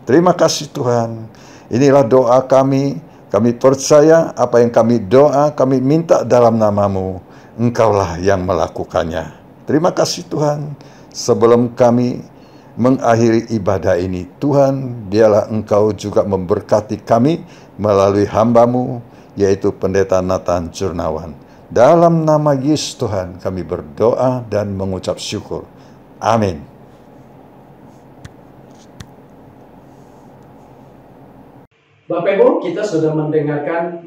Terima kasih Tuhan. Inilah doa kami Kami percaya apa yang kami doa, kami minta dalam nama-Mu, Engkaulah yang melakukannya. Terima kasih Tuhan. Sebelum kami mengakhiri ibadah ini, Tuhan, biarlah Engkau juga memberkati kami melalui hamba-Mu, yaitu Pendeta Nathan Jurnawan. Dalam nama Yesus Tuhan, kami berdoa dan mengucap syukur. Amin. Bapak Ibu, kita sudah mendengarkan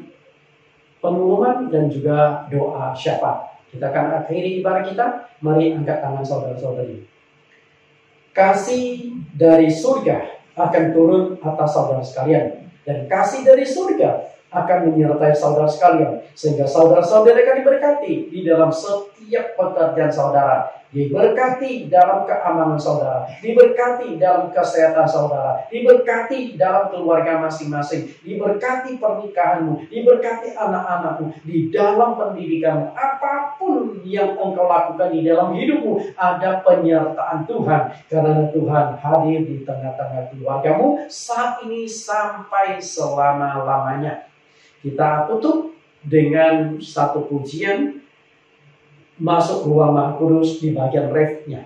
pengumuman dan juga doa syafaat. Kita akan akhiri ibadah kita. Mari angkat tangan saudara-saudari. Kasih dari surga akan turun atas saudara sekalian. Dan kasih dari surga akan menyertai saudara sekalian. Sehingga saudara-saudara akan diberkati di dalam setiap pekerjaan saudara. Diberkati dalam keamanan saudara. Diberkati dalam kesehatan saudara. Diberkati dalam keluarga masing-masing. Diberkati pernikahanmu. Diberkati anak-anakmu. Di dalam pendidikanmu. Apapun yang engkau lakukan di dalam hidupmu, ada penyertaan Tuhan. Karena Tuhan hadir di tengah-tengah keluargamu saat ini sampai selama-lamanya. Kita tutup dengan satu pujian masuk ruang Maha Kudus di bagian refnya.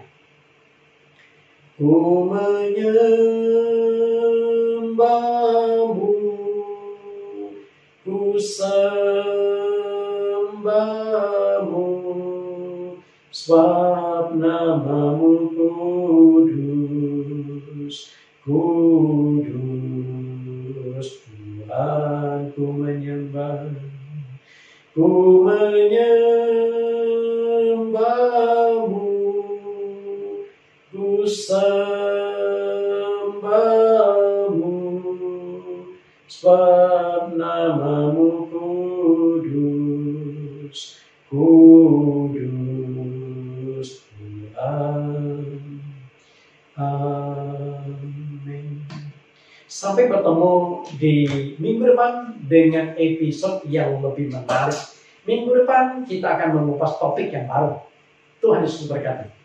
Ku menyembahmu, ku sembahmu, sebab nama-Mu kudus, kudus. Tuhan, ku menyembah, ku menyembahmu, ku sembahmu, sebab nama-Mu kudus, kudus Tuhan. Amin. Sampai bertemu di minggu depan dengan episode yang lebih menarik. Minggu depan kita akan mengupas topik yang baru. Tuhan Yesus berkati.